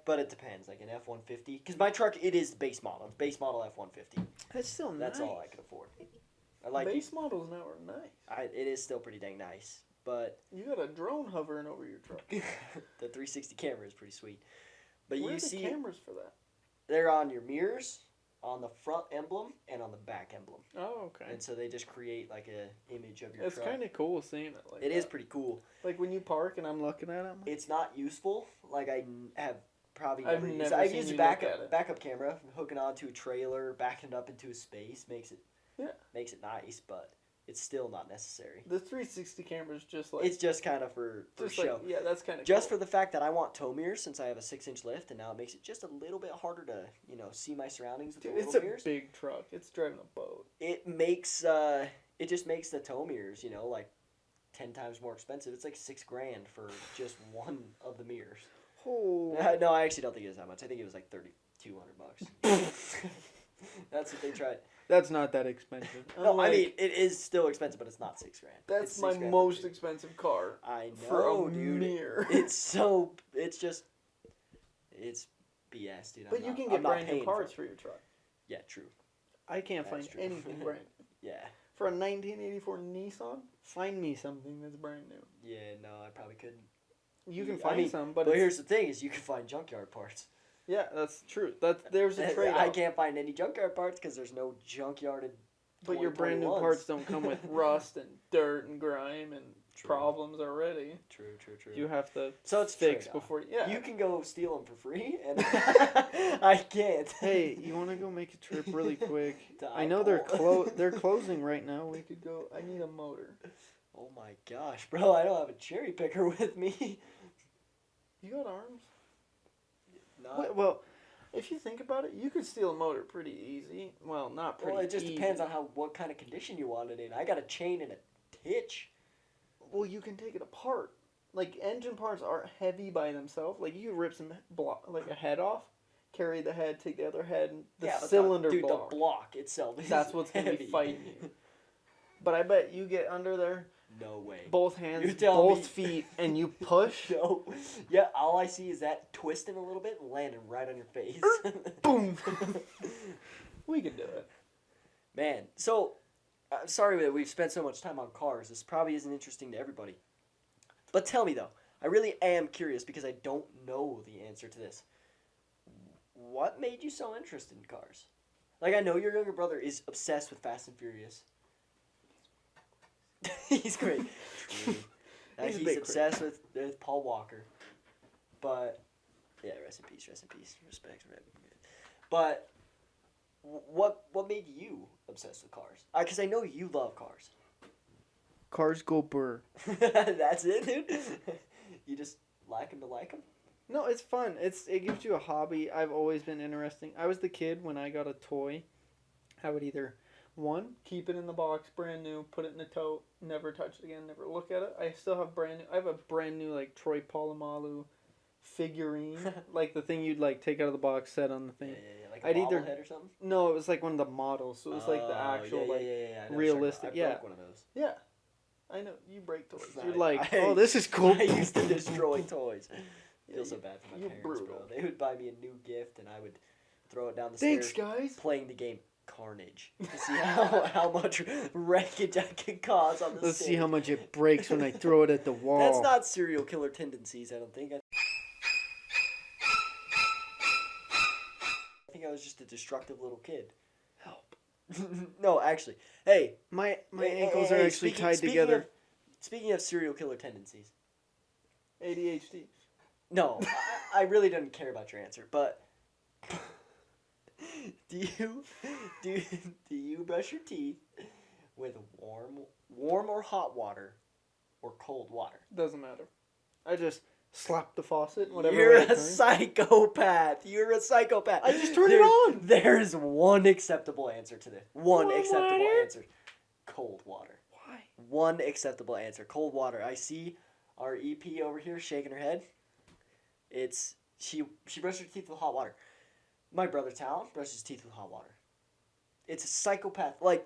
A: But it depends. Like an F-150, because my truck, it is the base model. It's base model F-150.
B: That's still
A: That's
B: nice.
A: all I can afford. I like
B: base models now are nice.
A: It is still pretty dang nice, but
B: You got a drone hovering over your truck.
A: the 360 camera is pretty sweet. But
B: Where
A: you
B: are the
A: see,
B: cameras for that?
A: they're on your mirrors, on the front emblem, and on the back emblem.
B: Oh, okay.
A: And so they just create like a image of your
B: It's
A: truck.
B: kind of cool seeing it like
A: It
B: that.
A: is pretty cool.
B: Like when you park and I'm looking at it, I'm like,
A: It's not useful. Like I have probably
B: I've
A: never used.
B: never
A: I've
B: seen
A: used a
B: you look at it.
A: backup camera, hooking onto a trailer, backing it up into a space makes it nice, but it's still not necessary.
B: the 360 camera is just like
A: It's just kind of for show.
B: yeah, that's kind of
A: Just
B: cool.
A: for the fact that I want tow mirrors, since I have a 6-inch lift, and now it makes it just a little bit harder to see my surroundings with
B: Dude,
A: the
B: it's
A: little
B: a
A: mirrors.
B: big truck. It's driving a boat.
A: It makes it just makes the tow mirrors like 10 times more expensive. It's like $6,000 for just one of the mirrors.
B: Oh.
A: No, I actually don't think it was that much. I think it was like $3,200. That's what they tried.
B: That's not that expensive.
A: No,
B: Unlike-
A: I mean it is still expensive, but it's not $6,000.
B: that's
A: It's
B: my
A: $6,000
B: most
A: for
B: expensive car.
A: I
B: for
A: know,
B: a
A: dude.
B: mirror.
A: It's BS, dude.
B: But you can get brand new parts for your truck.
A: Yeah, true.
B: I can't
A: That's
B: find
A: true.
B: anything brand new.
A: Yeah.
B: For a 1984 Nissan, find me something that's brand new.
A: Yeah, no, I probably couldn't.
B: You can
A: I
B: find
A: mean,
B: some,
A: But
B: but
A: here's the thing: is you can find junkyard parts.
B: yeah, that's true. There's a trade.
A: I can't find any junkyard parts because there's no junkyarded.
B: But your brand new
A: 2021s.
B: parts don't come with rust and dirt and grime and
A: True.
B: problems already.
A: True.
B: You have to
A: So it's
B: fix
A: trade-off.
B: before. Yeah.
A: You can go steal them for free, and I can't.
B: Hey, you want to go make a trip really quick?
A: To
B: I know they're closing right now. We could go. I need a motor.
A: Oh my gosh, bro! I don't have a cherry picker with me.
B: You got arms?
A: Not,
B: Well, if you think about it, you could steal a motor pretty easy. Well, not pretty.
A: well, it just
B: easy.
A: depends on what kind of condition you want it in. I got a chain and a hitch.
B: Well, you can take it apart. Like engine parts are heavy by themselves. Like you could rip some like a head off, carry the head, take the other head, and the
A: but
B: cylinder
A: dude,
B: block.
A: the block itself. Is
B: That's what's gonna be
A: heavy.
B: fighting you. But I bet you get under there,
A: No way.
B: both hands,
A: You tell
B: both
A: me.
B: feet, and you push.
A: No. Yeah, all I see is that twisting a little bit and landing right on your face.
B: Boom. We can do it.
A: Man, so I'm sorry that we've spent so much time on cars. This probably isn't interesting to everybody. But tell me though, I really am curious because I don't know the answer to this. What made you so interested in cars? Like I know your younger brother is obsessed with Fast and Furious. He's great. True.
B: He's a
A: He's
B: bit
A: obsessed with Paul Walker. But yeah, rest in peace, respect. But what made you obsessed with cars? Because I know you love cars.
B: Cars go burr.
A: That's it, dude. You just like them to like them.
B: No, it's fun. It gives you a hobby. I've always been interesting. I was the kid when I got a toy. I would either keep it in the box, brand new, put it in the tote, never touch it again, never look at it. I still have I have a brand new like Troy Polamalu figurine, like the thing you'd like take out of the box, set on the thing.
A: Yeah, like
B: I'd
A: a
B: either-
A: bobblehead or something.
B: No, it was like one of the models, so it was like the actual
A: yeah,
B: like
A: I know what you're talking
B: realistic-
A: about. I
B: yeah.
A: broke one of those.
B: yeah. I know you break toys.
A: I-
B: You're like,
A: I-
B: oh, this is cool.
A: I used to destroy toys. I
B: Yeah,
A: feel so bad for my
B: you're
A: parents,
B: brutal.
A: bro. They would buy me a new gift, and I would throw it down the
B: Thanks,
A: stairs,
B: guys.
A: playing the game Carnage to see how much wreckage I could cause on the
B: Let's
A: stage.
B: see how much it breaks when I throw it at the wall.
A: That's not serial killer tendencies, I don't think. I think I was just a destructive little kid.
B: Help.
A: No, actually. Hey,
B: My
A: hey,
B: ankles
A: hey,
B: are
A: hey,
B: actually
A: speaking-
B: tied
A: speaking
B: together.
A: of- speaking of serial killer tendencies.
B: ADHD.
A: No, I really didn't care about your answer, but do you brush your teeth with warm or hot water or cold water?
B: Doesn't matter. I just slap the faucet and whatever
A: You're
B: way it
A: a
B: turns.
A: psychopath. You're a psychopath.
B: I just turn it on.
A: There is one acceptable answer to this. One
B: Cold
A: acceptable
B: water?
A: answer. Cold water.
B: Why?
A: One acceptable answer. Cold water. I see our EP over here shaking her head. It's she brushes her teeth with hot water. My brother Talon brushes his teeth with hot water. It's a psychopath. Like,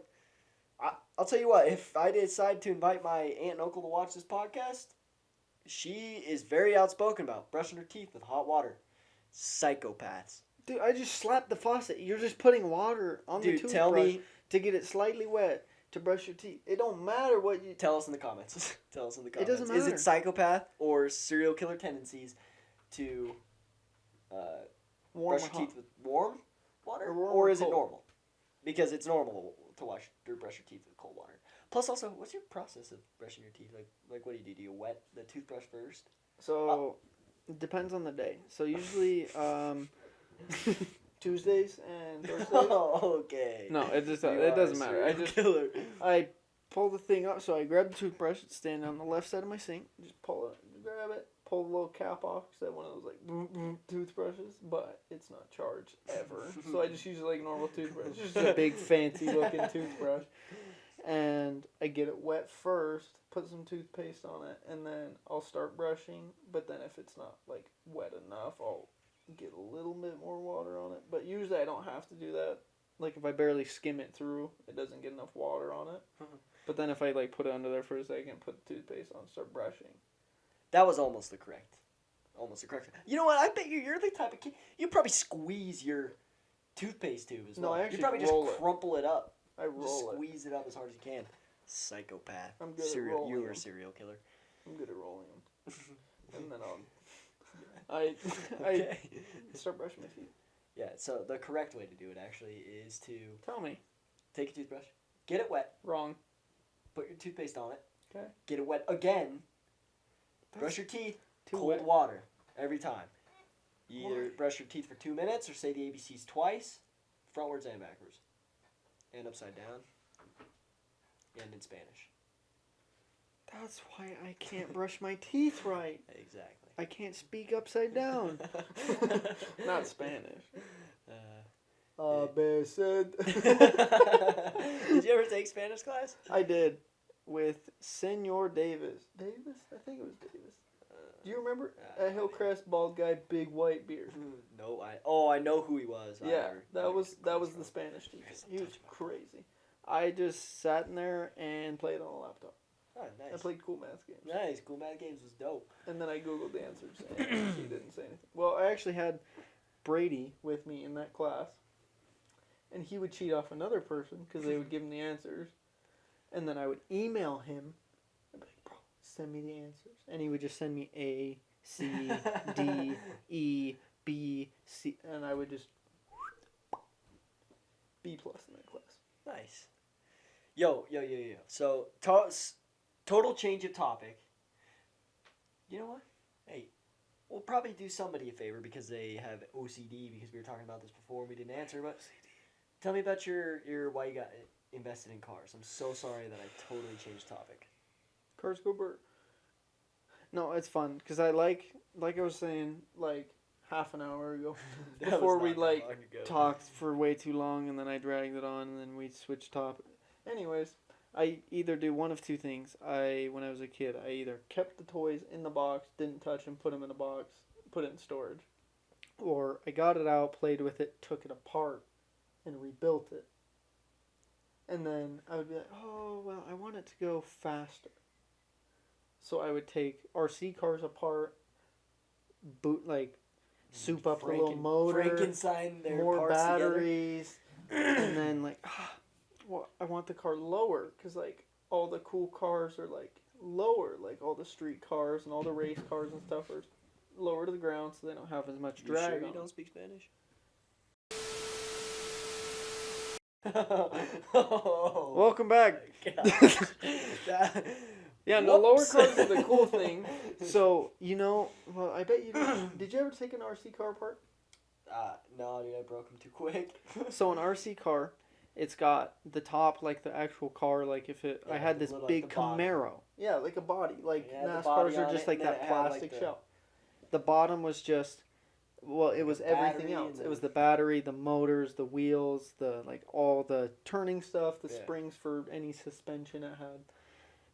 A: I'll tell you what. If I decide to invite my aunt and uncle to watch this podcast, She is very outspoken about brushing her teeth with hot water. Psychopaths.
B: Dude, I just slapped the faucet. You're just putting water on the toothbrush
A: tell me.
B: to get it slightly wet to brush your teeth. It don't matter what you...
A: Tell us in the comments. Tell us in the comments.
B: It doesn't matter.
A: Is it psychopath or serial killer tendencies to brush your teeth with warm water? Or is it normal? Because it's normal to brush your teeth with cold water. Plus, also, what's your process of brushing your teeth? Like what do you do? Do you wet the toothbrush first?
B: So, it depends on the day. So, usually, Tuesdays and Thursdays.
A: Oh, okay.
B: No, it doesn't matter. I pull the thing up, so I grab the toothbrush, it's standing on the left side of my sink, just grab it, pull the little cap off, because I have one of those, like, boom, boom, toothbrushes, but it's not charged, ever. So I just use it like a normal toothbrush. It's just a big, fancy-looking toothbrush. And I get it wet first, put some toothpaste on it, and then I'll start brushing, but then if it's not, like, wet enough, I'll get a little bit more water on it. But usually I don't have to do that. Like, if I barely skim it through, it doesn't get enough water on it. But then if I, like, put it under there for a second, put the toothpaste on, start brushing.
A: That was almost the correct. You know what? I bet you're the type of kid. You probably squeeze your toothpaste tube as well.
B: No, I actually
A: you probably
B: roll
A: just crumple it up.
B: I roll
A: just
B: it.
A: Squeeze it up as hard as you can. Psychopath.
B: I'm good at rolling
A: You are a
B: them.
A: serial killer.
B: I'm good at rolling them. And then I start brushing my teeth.
A: Yeah, so the correct way to do it actually is to
B: Tell me.
A: take a toothbrush, get it wet,
B: Wrong.
A: put your toothpaste on it,
B: Okay.
A: get it wet again, brush your teeth,
B: Too
A: cold
B: wet.
A: water every time. You either
B: Why?
A: brush your teeth for 2 minutes or say the ABCs twice, frontwards and backwards, and upside down, and in Spanish.
B: That's why I can't brush my teeth right.
A: Exactly.
B: I can't speak upside down. Not Spanish. Besed.
A: Did you ever take Spanish class?
B: I did. With Senor Davis. Davis? I think it was Davis. Do you remember? A Hillcrest, bald guy, big white beard.
A: No, I know who he was.
B: Yeah, that was the Spanish teacher. He was crazy. I just sat in there and played on a laptop.
A: Oh, nice.
B: I played Cool Math games.
A: Nice. Cool Math Games was dope.
B: And then I Googled the answers, and he didn't say anything. Well, I actually had Brady with me in that class, and he would cheat off another person because they would give him the answers, and then I would email him. I'd be like, bro, send me the answers. And he would just send me A, C, D, E, B, C, and I would just B+ in that class.
A: Nice. Yo. So, total change of topic. You know what? Hey, we'll probably do somebody a favor because they have OCD, because we were talking about this before and we didn't answer, but tell me about your why you got invested in cars. I'm so sorry that I totally changed topic.
B: Cars go Bert. No, it's fun because I like I was saying like half an hour ago before we talked for way too long and then I dragged it on and then we switched topic. Anyways, I either do one of two things. When I was a kid, I either kept the toys in the box, didn't touch them, put them in a box, put it in storage, or I got it out, played with it, took it apart, and rebuilt it. And then I would be like, oh, well, I want it to go faster. So I would take RC cars apart, soup up the little motor,
A: Frankenstein their
B: more
A: parts
B: batteries, and then well, I want the car lower because all the cool cars are lower, all the street cars and all the race cars and stuff are lower to the ground so they don't have as much drag.
A: You sure you don't speak Spanish? Oh,
B: welcome back. Yeah, no, lower cars is the cool thing. So, well, I bet you did you ever take an RC car apart?
A: No, dude, I broke them too quick.
B: So an RC car, it's got the top, the actual car, I had this big Camaro. Yeah, like a body. NASCARs are just that plastic shell. The bottom was just, well, it was everything else. It was the battery, the motors, the wheels, all the turning stuff, the springs for any suspension it had.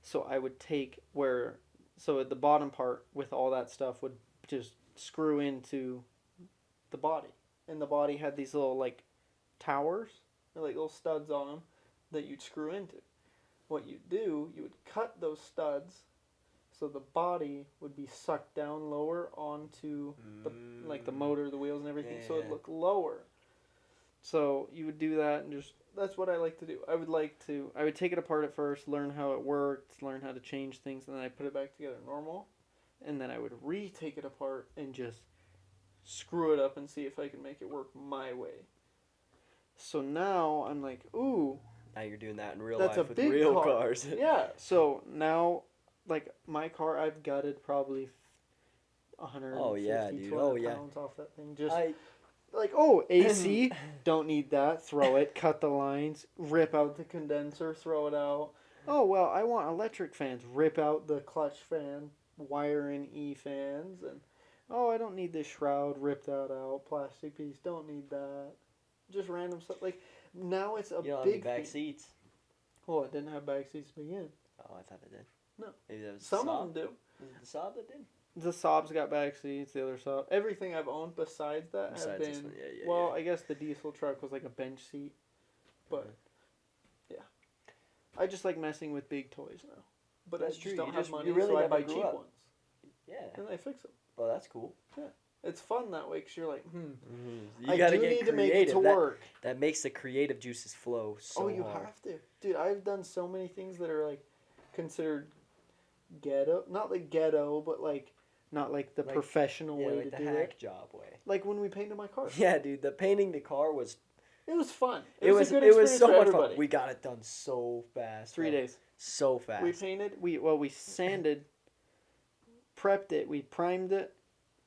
B: So I would take at the bottom part with all that stuff would just screw into the body. And the body had these little, towers, little studs on them that you'd screw into. What you'd do, you would cut those studs So the body would be sucked down lower onto the motor, the wheels, and everything, so it looked lower. So you would do that, and that's what I like to do. I would take it apart at first, learn how it worked, learn how to change things, and then I put it back together normal, and then I would retake it apart and just screw it up and see if I can make it work my way. So now I'm like, ooh.
A: Now you're doing that in real
B: That's
A: life
B: a
A: with
B: big
A: real
B: car.
A: cars.
B: Yeah. So now, like, my car, I've gutted probably 150, 200 pounds off that thing. Just like, AC, don't need that. Throw it. Cut the lines. Rip out the condenser. Throw it out. Oh, well, I want electric fans. Rip out the clutch fan. Wire in E fans. And, I don't need this shroud. Rip that out. Plastic piece. Don't need that. Just random stuff. Like, now it's a big
A: back
B: thing.
A: seats.
B: Well, it didn't have back seats to begin.
A: Oh, I thought it did.
B: No.
A: Maybe that was
B: Some of them do.
A: Was it the Saab that did?
B: The Saab's got back seats. The other Saab. Everything I've owned besides that have been.
A: This one.
B: I guess the diesel truck was like a bench seat. But, yeah. I just like messing with big toys now. But
A: that's
B: I
A: true.
B: just don't have money,
A: you really
B: so I
A: never
B: buy
A: grew
B: cheap
A: up.
B: ones.
A: Yeah.
B: And I fix them.
A: Well, that's cool.
B: Yeah. It's fun that way because you're like,
A: You
B: I
A: gotta
B: do
A: get
B: need
A: creative.
B: to make it to work.
A: That makes the creative juices flow so
B: you
A: hard.
B: have to. Dude, I've done so many things that are like considered ghetto. Not like ghetto, but like not like the professional way
A: like
B: to
A: the
B: do
A: hack
B: it.
A: job way.
B: Like when we painted my car.
A: Yeah, dude, the painting the car was.
B: It was fun.
A: It was
B: a good
A: it was
B: experience
A: so
B: for
A: much
B: everybody.
A: fun. We got it done so fast.
B: 3 days.
A: So fast.
B: We painted. We sanded, prepped it. We primed it,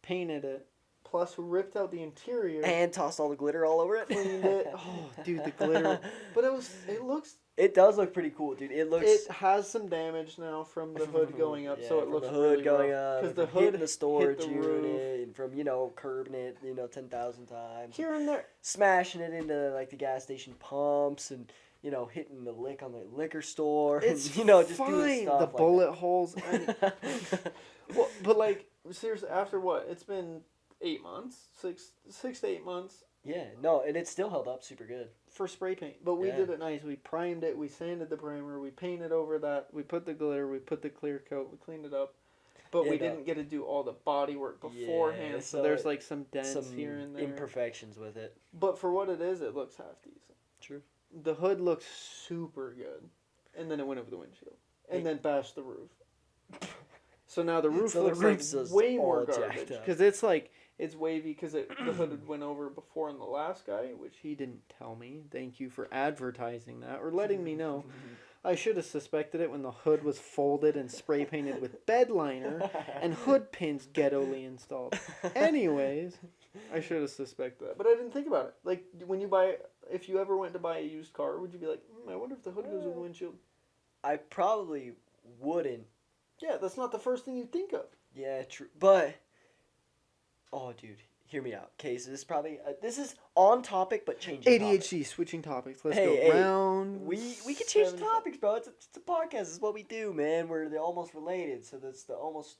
B: painted it. Plus, we ripped out the interior
A: and tossed all the glitter all over it.
B: Cleaned it. Oh, dude, the glitter. But it looks.
A: It does look pretty cool, dude. It looks.
B: It has some damage now from the hood going up, so it looks
A: the hood
B: really
A: going
B: rough.
A: up,
B: Because the
A: hitting
B: hood
A: the storage
B: hit the
A: unit,
B: roof.
A: and from curbing it 10,000 times,
B: Here and there,
A: smashing it into like the gas station pumps, and hitting the lick on the liquor store.
B: It's
A: and, just
B: fine.
A: doing stuff
B: The
A: like
B: bullet
A: that.
B: holes. And, well, but like seriously, after what? It's been 8 months, 6 to 8 months.
A: Yeah, no, and it still held up super good.
B: For spray paint. But we did it nice. We primed it, we sanded the primer, we painted over that, we put the glitter, we put the clear coat, we cleaned it up. But we didn't get to do all the body work beforehand, so there's like some dents here and there.
A: Imperfections with it.
B: But for what it is, it looks half decent.
A: True.
B: The hood looks super good. And then it went over the windshield. And then bashed the roof. So now the roof looks like way more garbage. Because it's wavy because the hood went over before in the last guy, which he didn't tell me. Thank you for advertising that or letting me know. I should have suspected it when the hood was folded and spray painted with bed liner and hood pins ghetto-ly installed. Anyways, I should have suspected that. But I didn't think about it. Like, if you ever went to buy a used car, would you be like, I wonder if the hood goes with the windshield?
A: I probably wouldn't.
B: Yeah, that's not the first thing you think of.
A: Yeah, true. But, oh, dude, hear me out. Okay, so this is on topic, but changing
B: ADHD,
A: topics.
B: switching topics. Let's go round.
A: We can change the topics, bro. It's a podcast. This is what we do, man. They're almost related, so that's the almost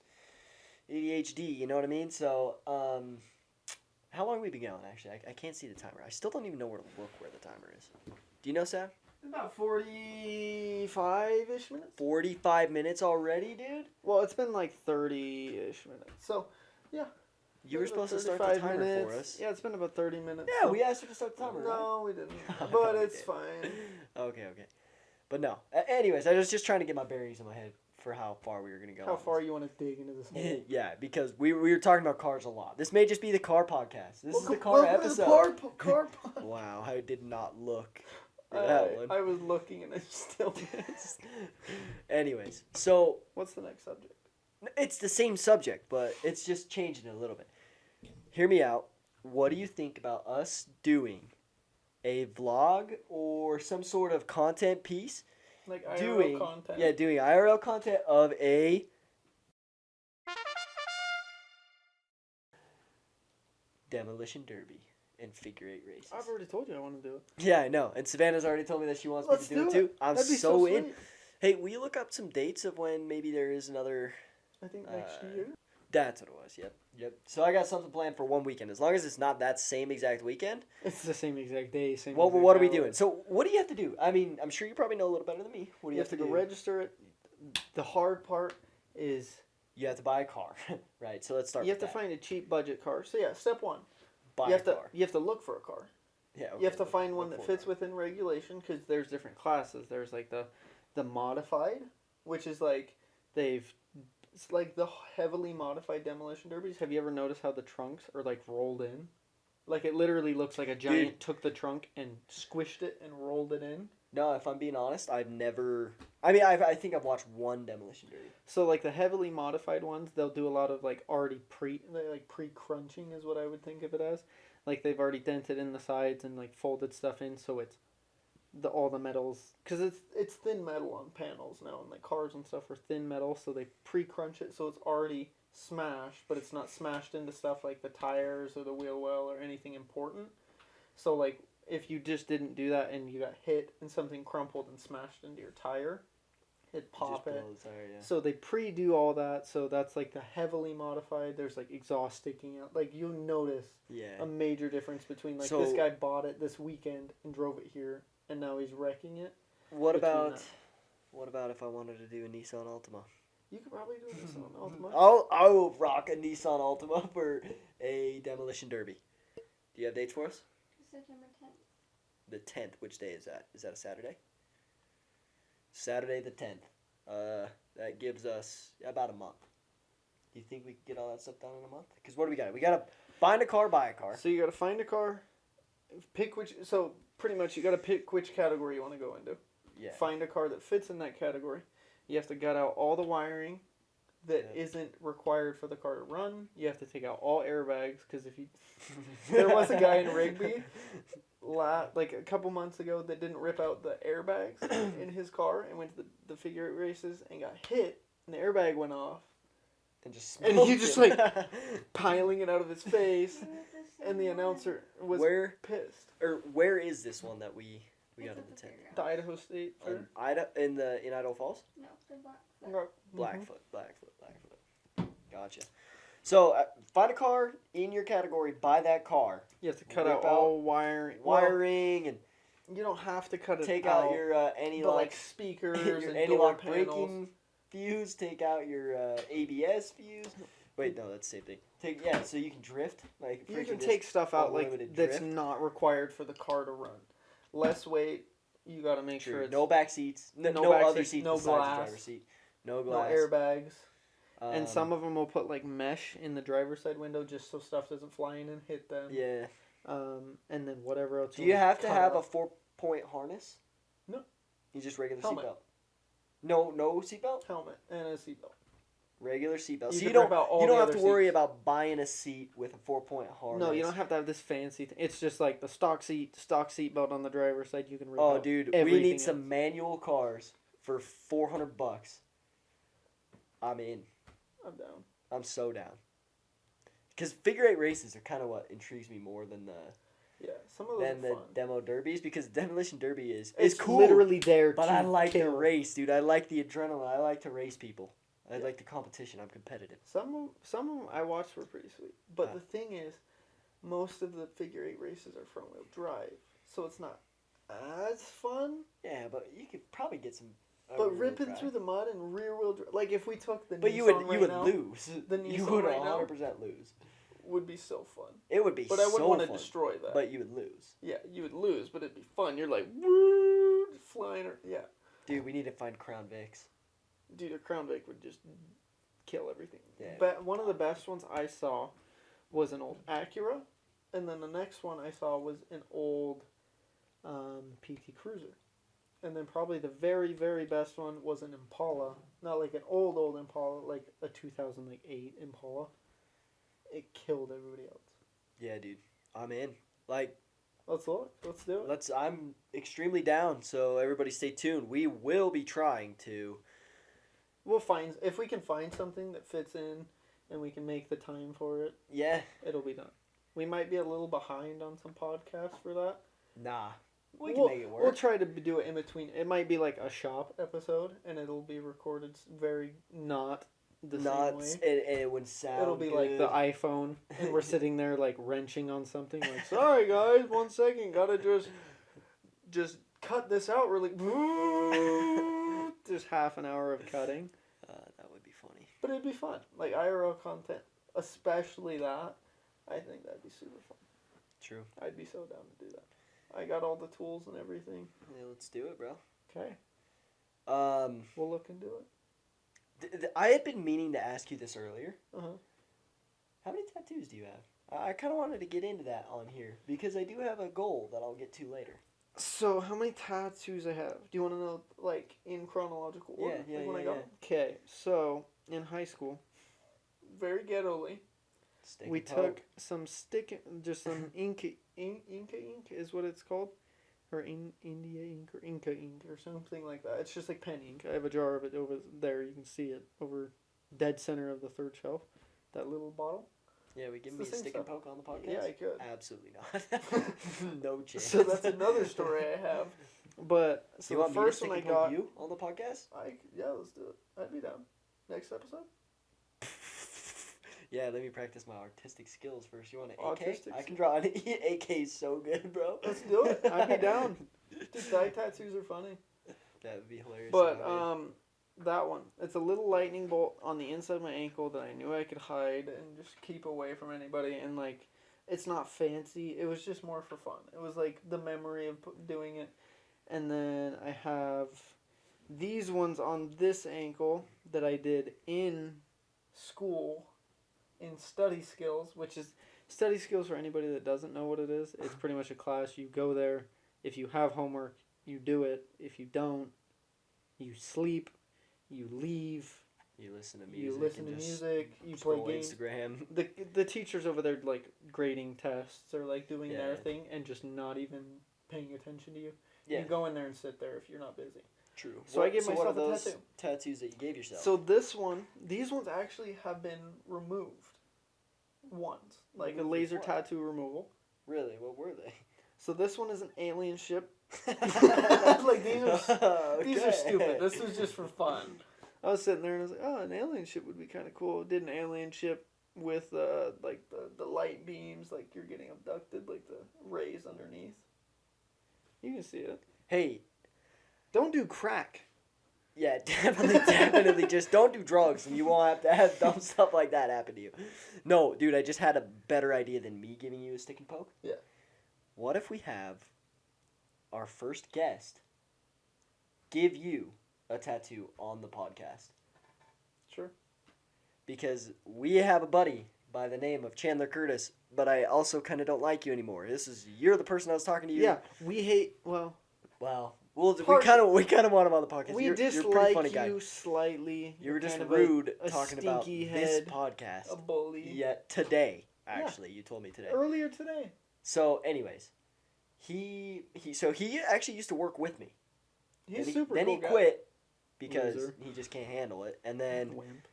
A: ADHD. You know what I mean? So, how long have we been going? Actually, I can't see the timer. I still don't even know where to look where the timer is. Do you know, Sam?
B: About 45-ish minutes.
A: 45 minutes already, dude?
B: Well, it's been like 30-ish minutes. So, yeah.
A: You were supposed to start the timer for us.
B: Yeah, it's been about 30 minutes.
A: Yeah, we asked you to start the timer,
B: No, we didn't. But it's fine.
A: Okay. But no. Anyways, I was just trying to get my bearings in my head for how far we were going to go.
B: How far you want to dig into this hole?
A: Yeah, because we were talking about cars a lot. This may just be the car podcast. This is the car episode.
B: Car
A: Wow, I did not look for that one.
B: I was looking and I still missed.
A: Anyways, so...
B: What's the next subject?
A: It's the same subject, but it's just changing it a little bit. Hear me out. What do you think about us doing a vlog or some sort of content piece?
B: Like IRL content?
A: Yeah, doing IRL content of a demolition derby and figure 8 races.
B: I've already told you I want to do it.
A: Yeah, I know. And Savannah's already told me that she wants me to do it too. I'm so in. Hey, will you look up some dates of when maybe there is another...
B: I think next year.
A: That's what it was, yep. So I got something planned for one weekend. As long as it's not that same exact weekend.
B: It's the same exact day, same
A: Well,
B: exact
A: what are we
B: hour.
A: doing? So what do you have to do? I mean, I'm sure you probably know a little better than me. What do
B: You have to go
A: do?
B: register it. The hard part is
A: You have to buy a car, right? So let's start.
B: you have
A: with
B: to
A: that.
B: find a cheap budget car. So yeah, step one,
A: Buy
B: you have
A: a
B: to
A: car.
B: you have to look for a car.
A: Yeah.
B: You have to
A: look-
B: find one
A: look
B: that
A: for a
B: fits
A: car.
B: within regulation because there's different classes. There's like the modified, which is like it's like the heavily modified demolition derbies. Have you ever noticed how the trunks are like rolled in? Like it literally looks like a giant took the trunk and squished it and rolled it in.
A: No, if I'm being honest, I've never. I mean, I think I've watched one demolition derby.
B: So like the heavily modified ones, they'll do a lot of like already pre-crunching is what I would think of it as. Like they've already dented in the sides and like folded stuff in, so it's all the metals because it's thin metal on panels now, and like cars and stuff are thin metal, so they pre-crunch it so it's already smashed, but it's not smashed into stuff like the tires or the wheel well or anything important. So like if you just didn't do that and you got hit and something crumpled and smashed into your tire, it'd pop it.
A: Blows there, yeah.
B: So they pre-do all that, so that's like the heavily modified. There's like exhaust sticking out. Like you notice a major difference between like this guy bought it this weekend and drove it here, and now he's wrecking it.
A: What about if I wanted to do a Nissan Altima?
B: You could probably do this on Altima.
A: I will rock a Nissan Altima for a demolition derby. Do you have dates for us?
C: September 10th.
A: The 10th. Which day is that? Is that a Saturday? Saturday the 10th. That gives us about a month. Do you think we can get all that stuff done in a month? Because what do we got? We got to find a car, buy a car.
B: So you got to find a car, pick which. So pretty much you got to pick which category you want to go into.
A: Yeah.
B: Find a car that fits in that category. You have to gut out all the wiring that isn't required for the car to run. You have to take out all airbags because if you, there was a guy in Rigby, like a couple months ago that didn't rip out the airbags in his car and went to the figure eight races and got hit and the airbag went off. And he just like piling it out of his face, and the announcer was pissed.
A: Or where is this one that we got in the tent?
B: The Idaho State Fair.
A: In Idaho Falls?
C: No, the Blackfoot.
A: Blackfoot. Gotcha. So find a car in your category, buy that car.
B: You have to cut out all wiring,
A: and
B: you don't have to cut it out.
A: Take out your anti-lock
B: like speakers
A: your
B: and
A: anti-lock
B: door
A: braking
B: panels.
A: fuse. Take out your ABS fuse. Wait, no, that's the same thing. So you can drift. Like
B: you can take stuff out like that's not required for the car to run. Less weight. You got to make sure it's
A: no back seats, no other seats
B: no
A: besides
B: glass,
A: the driver's seat, no glass,
B: no airbags, and some of them will put like mesh in the driver's side window just so stuff doesn't fly in and hit them.
A: Yeah.
B: And then whatever else.
A: Do you have to have a 4-point harness?
B: No.
A: You just regular
B: Helmet.
A: seatbelt. No seatbelt.
B: Helmet and a seatbelt.
A: Regular seatbelt. So
B: you
A: don't have to worry about buying a seat with a 4-point harness.
B: No, you don't have to have this fancy thing. It's just like the stock seatbelt on the driver's side. You can rip
A: Oh,
B: out
A: dude,
B: everything
A: we need
B: else.
A: some manual cars for $400. I'm in.
B: I'm down.
A: I'm so down. Because figure eight races are kind of what intrigues me more than
B: some of those are
A: the
B: fun.
A: demo derbies, because demolition derby is cool.
B: Literally there,
A: but I like to race, dude. I like the adrenaline. I like to race people. I like the competition. I'm competitive.
B: Some of them I watched were pretty sweet, but the thing is, most of the figure eight races are front wheel drive, so it's not as fun.
A: Yeah, but you could probably get some.
B: But ripping through the mud and rear wheel drive, like if we took the
A: But
B: Nissan
A: you would
B: now,
A: lose.
B: The
A: You
B: Nissan
A: would
B: right now
A: 100% lose.
B: would be so fun.
A: It would be.
B: But I wouldn't want to
A: fun,
B: destroy that.
A: But you would lose.
B: Yeah, you would lose, but it'd be fun. You're like woo, flying.
A: Dude, we need to find Crown Vics.
B: Dude, a Crown Vic would just kill everything.
A: Yeah.
B: But one of the best ones I saw was an old Acura, and then the next one I saw was an old PT Cruiser. And then probably the very, very best one was an Impala. Not like an old Impala, like a 2008 Impala. It killed everybody else.
A: Yeah, dude. I'm in. Like,
B: let's look. Let's do it.
A: I'm extremely down, so everybody stay tuned. We will be trying to.
B: We'll find, if we can find something that fits in and we can make the time for it.
A: Yeah.
B: It'll be done. We might be a little behind on some podcasts for that.
A: Nah. We can make it work.
B: We'll try to do it in between. It might be like a shop episode, and it'll be recorded very not the same way.
A: And it would sound
B: It'll be
A: good.
B: like the iPhone, and we're sitting there like wrenching on something. Like, sorry guys, 1 second, gotta just cut this out really. Just half an hour of cutting.
A: That would be funny.
B: But it'd be fun. Like IRL content, especially that. I think that'd be super fun.
A: True.
B: I'd be so down to do that. I got all the tools and everything.
A: Yeah, let's do it, bro.
B: Okay.
A: Um,
B: We'll look into it.
A: I had been meaning to ask you this earlier.
B: Uh-huh.
A: How many tattoos do you have? I kind of wanted to get into that on here because I do have a goal that I'll get to later.
B: So, how many tattoos I have? Do you want to know, like, in chronological order?
A: Yeah,
B: like when I
A: yeah,
B: got Okay, so, in high school, very ghetto-ly,
A: Stick
B: we
A: and poke.
B: took some just some Inca ink is what it's called, or India ink or Inca ink or something like that. It's just like pen ink. I have a jar of it over there. You can see it over dead center of the third shelf. That little bottle.
A: Yeah, we give
B: It's
A: me
B: the
A: a
B: same
A: stick and
B: stuff.
A: poke on the podcast?
B: Yeah, I could.
A: Absolutely not. No chance.
B: So that's another story I have. But so
A: you
B: the
A: want
B: first
A: me to
B: one I
A: stick and poke
B: got,
A: you on the podcast?
B: Yeah, let's do it. I'd be down. Next episode.
A: Yeah, let me practice my artistic skills first. You want an AK?
B: Autistic
A: I can draw an AK so good, bro.
B: Let's do it. I'd be down. Dude, dye tattoos are funny.
A: That would be hilarious.
B: But
A: if I did.
B: that one, it's a little lightning bolt on the inside of my ankle that I knew I could hide and just keep away from anybody. And like, it's not fancy. It was just more for fun. It was like the memory of doing it. And then I have these ones on this ankle that I did in school in study skills, which is study skills for anybody that doesn't know what it is. It's pretty much a class. You go there. If you have homework, you do it. If you don't, you sleep. You leave.
A: You listen to music.
B: You listen to
A: and just
B: music. You play
A: scroll
B: games.
A: Instagram.
B: The teachers over there like grading tests or like doing their
A: Yeah.
B: thing and just not even paying attention to you.
A: Yeah.
B: You go in there and sit there if you're not busy.
A: True.
B: So I gave
A: what
B: myself
A: are
B: a
A: those
B: tattoo.
A: tattoos that you gave yourself?
B: So these ones actually have been removed. Once. Like a
A: Removed
B: laser
A: what?
B: tattoo removal.
A: Really, what were they?
B: So this one is an alien ship.
A: Like
B: these are stupid. This was just for fun. I was sitting there and I was like, oh, an alien ship would be kind of cool. Did an alien ship with like the light beams, like you're getting abducted, like the rays underneath. You can see it.
A: Hey,
B: Don't do crack.
A: yeah, definitely. Just don't do drugs, and you won't have to have dumb stuff like that happen to you. No, dude, I just had a better idea than me giving you a stick and poke.
B: Yeah.
A: What if we have our first guest give you a tattoo on the podcast?
B: Sure.
A: Because we have a buddy by the name of Chandler Curtis, but I also kind of don't like you anymore. You're the person I was talking to you.
B: Yeah, we hate. Well,
A: we
B: Part-
A: kind of want him on the podcast.
B: we
A: you're a pretty
B: dislike
A: funny guy.
B: you slightly.
A: You were just
B: kind of
A: rude
B: a
A: talking about
B: stinky
A: this
B: head,
A: podcast.
B: a bully.
A: Yeah, today. Actually, you told me today.
B: Earlier today.
A: So, anyways, he actually used to work with me.
B: He's
A: Then
B: super
A: Then
B: cool
A: he
B: guy.
A: quit because
B: Loser.
A: he just can't handle it. And then
B: Wimp.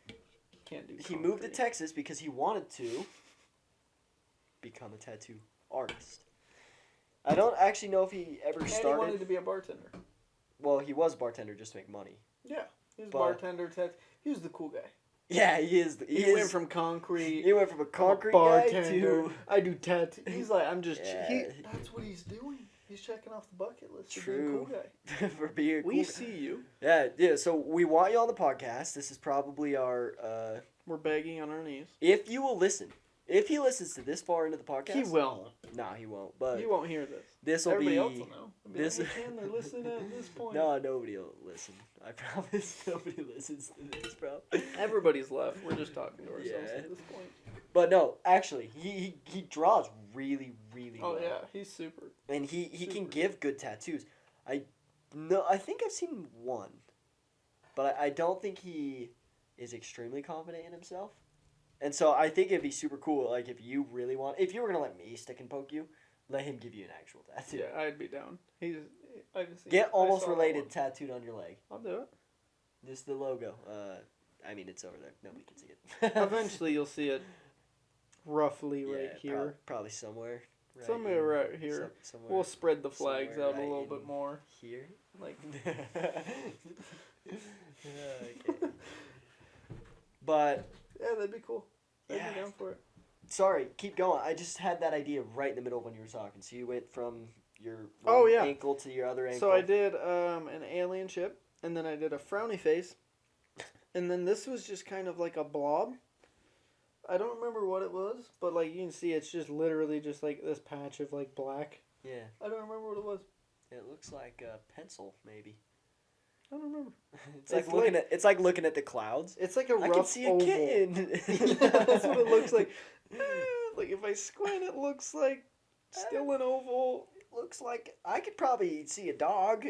B: Can't do.
A: he moved to
B: concrete.
A: Texas because he wanted to become a tattoo artist. I don't actually know if he ever
B: And he
A: started.
B: wanted to be a bartender.
A: Well, he was a bartender just to make money.
B: Yeah, he was a
A: But-
B: bartender. He was the cool guy.
A: Yeah, he is.
B: He went from concrete.
A: He went from a concrete
B: bartender.
A: guy to
B: I do tattoos. He's like, I'm just.
A: Yeah.
B: That's what he's doing. He's checking off the bucket list. For
A: True.
B: being a cool guy.
A: for being a cool
B: We
A: guy.
B: see you.
A: Yeah. So we want you on the podcast. This is probably our.
B: We're begging on our knees.
A: If you will listen, if he listens to this far into the podcast,
B: He will.
A: Nah, he won't. But
B: He won't hear this.
A: this will
B: Everybody
A: be.
B: else will know. They'll be
A: this-
B: like, hey, Chandler, listen at this point.
A: No, nobody will listen. I promise nobody listens to this, bro.
B: Everybody's left. We're just talking to ourselves
A: Yeah.
B: at this point.
A: But no, actually, he draws really
B: Oh
A: well.
B: yeah, he's super.
A: And he can
B: Super.
A: give good tattoos. I think I've seen one, but I don't think he is extremely confident in himself. And so I think it'd be super cool, like if you were gonna let me stick and poke you, let him give you an actual tattoo.
B: Yeah, I'd be down. I've seen.
A: Get
B: I
A: almost
B: saw that
A: related
B: one.
A: tattooed on your leg.
B: I'll do it.
A: Just the logo. I mean it's over there. Nobody can see it.
B: Eventually, you'll see it. Roughly
A: Yeah,
B: right here.
A: Probably somewhere. Right
B: Somewhere right here.
A: Somewhere
B: We'll spread the flags
A: somewhere
B: out a
A: right
B: little
A: in
B: bit more.
A: here.
B: Like,
A: Okay. But
B: yeah, that'd be cool. I'd
A: Yeah.
B: be down for it.
A: sorry, keep going. I just had that idea right in the middle of when you were talking. So you went from your
B: Oh,
A: one
B: yeah.
A: ankle to your other ankle.
B: So I did an alien ship, and then I did a frowny face, And then this was just kind of like a blob. I don't remember what it was, but like you can see it's just literally just like this patch of like black.
A: Yeah.
B: I don't remember what it was.
A: It looks like a pencil, maybe.
B: I don't remember.
A: It's like looking at the clouds.
B: It's like a rough
A: I can see a
B: oval.
A: kitten.
B: Yeah, that's what it looks like. Like if I squint, it looks like still an oval.
A: Looks like I could probably see a dog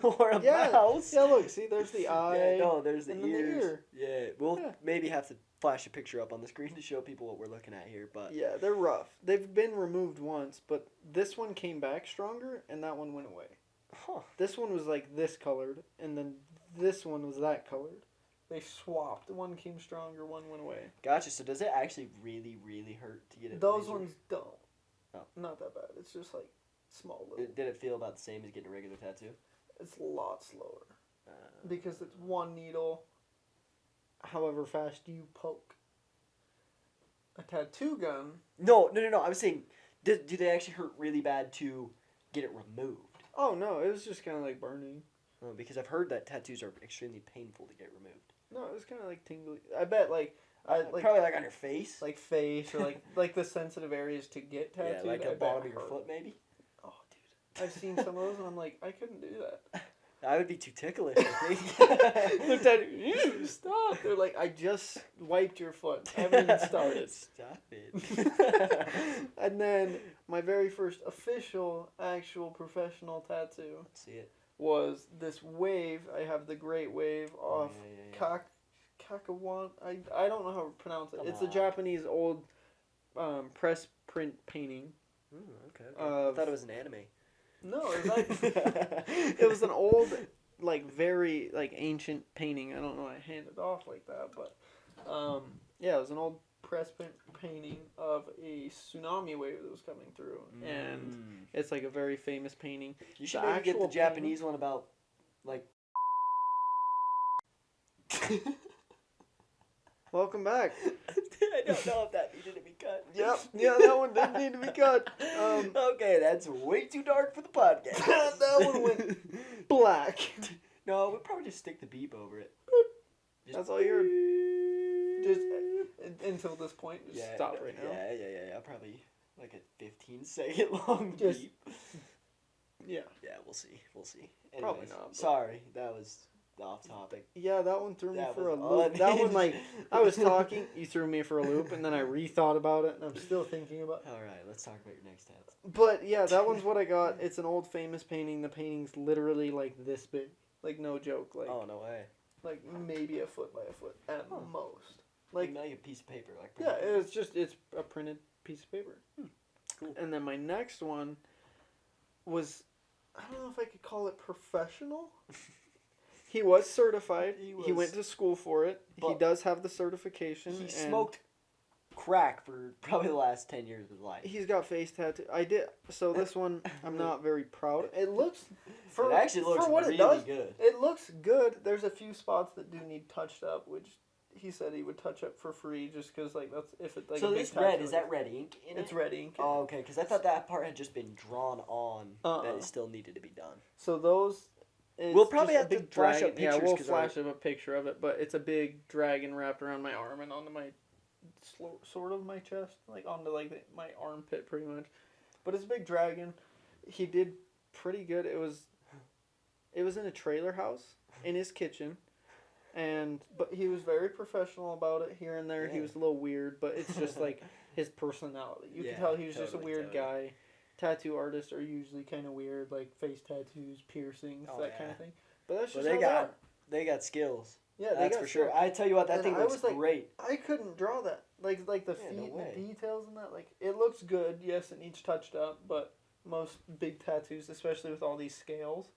A: or a mouse.
B: Yeah, look, see, there's the eye.
A: Yeah, no, there's the
B: and then
A: ears.
B: the ear.
A: Yeah, we'll
B: Yeah.
A: maybe have to flash a picture up on the screen to show people what we're looking at here. But
B: Yeah, they're rough. They've been removed once, but this one came back stronger, and that one went away.
A: huh.
B: This one was like this colored, and then this one was that colored. They swapped. One came stronger, one went away.
A: Gotcha. So does it actually really, really hurt to get it?
B: Those
A: lasered?
B: ones don't.
A: Oh.
B: Not that bad. It's just like small little.
A: Did it feel about the same as getting a regular tattoo?
B: It's a lot slower because it's one needle. However fast you poke. A tattoo gun.
A: No. I was saying, do they actually hurt really bad to get it removed?
B: Oh no, it was just kind of like burning.
A: Oh, because I've heard that tattoos are extremely painful to get removed.
B: No, it was kind of like tingly. I bet like
A: Probably like on your face.
B: like face or like the sensitive areas to get tattooed.
A: Yeah, like
B: I
A: the
B: bet
A: bottom of your
B: hurt.
A: foot, maybe.
B: Oh, dude, I've seen some of those and I'm like, I couldn't do that.
A: That would be too ticklish, I think.
B: They're tattooed. Ew, stop. They're like, I just wiped your foot. I haven't even started.
A: Stop it.
B: And then my very first official, actual professional tattoo
A: Let's see it.
B: was this wave. I have the Great Wave off
A: Yeah.
B: Kakawan. I don't know how to pronounce it.
A: Come
B: It's a
A: on.
B: Japanese old press print painting.
A: Okay. I thought it was an anime.
B: No, it was it was an old, like very like ancient painting. I don't know. I handed off like that, but yeah, it was an old press print painting of a tsunami wave that was coming through, and it's like a very famous painting.
A: You should
B: the
A: maybe get the
B: actual
A: Japanese one about like.
B: Welcome back.
A: I don't know if that needed to be cut.
B: Yep. Yeah, that one did need to be cut.
A: Okay, that's way too dark for the podcast.
B: That one went black.
A: No, we'll probably just stick the beep over it.
B: That's all you heard. Just until this point, just stop right now.
A: Yeah. Probably like a 15-second long
B: Just-
A: beep.
B: Yeah.
A: Yeah, we'll see. Anyways,
B: Probably not, but-
A: Sorry, that was off topic.
B: Yeah, that one threw me
A: That
B: for a
A: was
B: loop. That one,
A: unhinged.
B: like, I was talking, you threw me for a loop, and then I rethought about it, and I'm still thinking about it.
A: All right, let's talk about your next tats.
B: But, yeah, that one's what I got. It's an old famous painting. The painting's literally, like, this big. Like, no joke. Like,
A: Oh no way!
B: like maybe a foot by a foot at
A: Huh.
B: most.
A: Like
B: Like,
A: a piece of paper, like.
B: yeah, it's a printed piece of paper.
A: Cool.
B: And then my next one was, I don't know if I could call it professional. He was certified.
A: He
B: He
A: was.
B: went to school for it. He
A: But
B: does have the certification.
A: He
B: and
A: smoked crack for probably the last 10 years of his life.
B: He's got face tattoo. I did. So this one, I'm not very proud. It looks, for
A: it actually looks
B: for what
A: really
B: it does,
A: good.
B: it looks good. There's a few spots that do need touched up, which he said he would touch up for free, just because like that's if it like.
A: So
B: a big
A: this red,
B: tattoo,
A: is that red ink in
B: It's
A: it?
B: red ink.
A: Oh, okay, because I thought that part had just been drawn on, that
B: Uh-uh.
A: it still needed to be done.
B: So those. It's
A: We'll probably
B: just a
A: have to
B: big
A: flash
B: dragon.
A: up pictures,
B: Yeah, we'll
A: 'cause
B: flash up a picture of it, but it's a big dragon wrapped around my arm and onto my, sort of my chest, like onto like my armpit, pretty much. But it's a big dragon. He did pretty good. It was in a trailer house in his kitchen, but he was very professional about it. Here and there, he
A: Yeah.
B: was a little weird, but it's just like his personality. You
A: Yeah,
B: can tell he was just a
A: totally,
B: weird
A: totally.
B: guy. Tattoo artists are usually kind of weird, like face tattoos, piercings,
A: Oh,
B: that kind
A: yeah.
B: of thing. But that's
A: Well,
B: just how
A: they got skills.
B: yeah, they
A: That's
B: got
A: for sure.
B: stuff.
A: I tell you what, that
B: And
A: thing
B: I
A: looks
B: was like-
A: great.
B: I couldn't draw that. Like the
A: Yeah, no
B: feet and
A: way.
B: the details and that. Like it looks good. Yes, it needs touched up, but most big tattoos, especially with all these scales,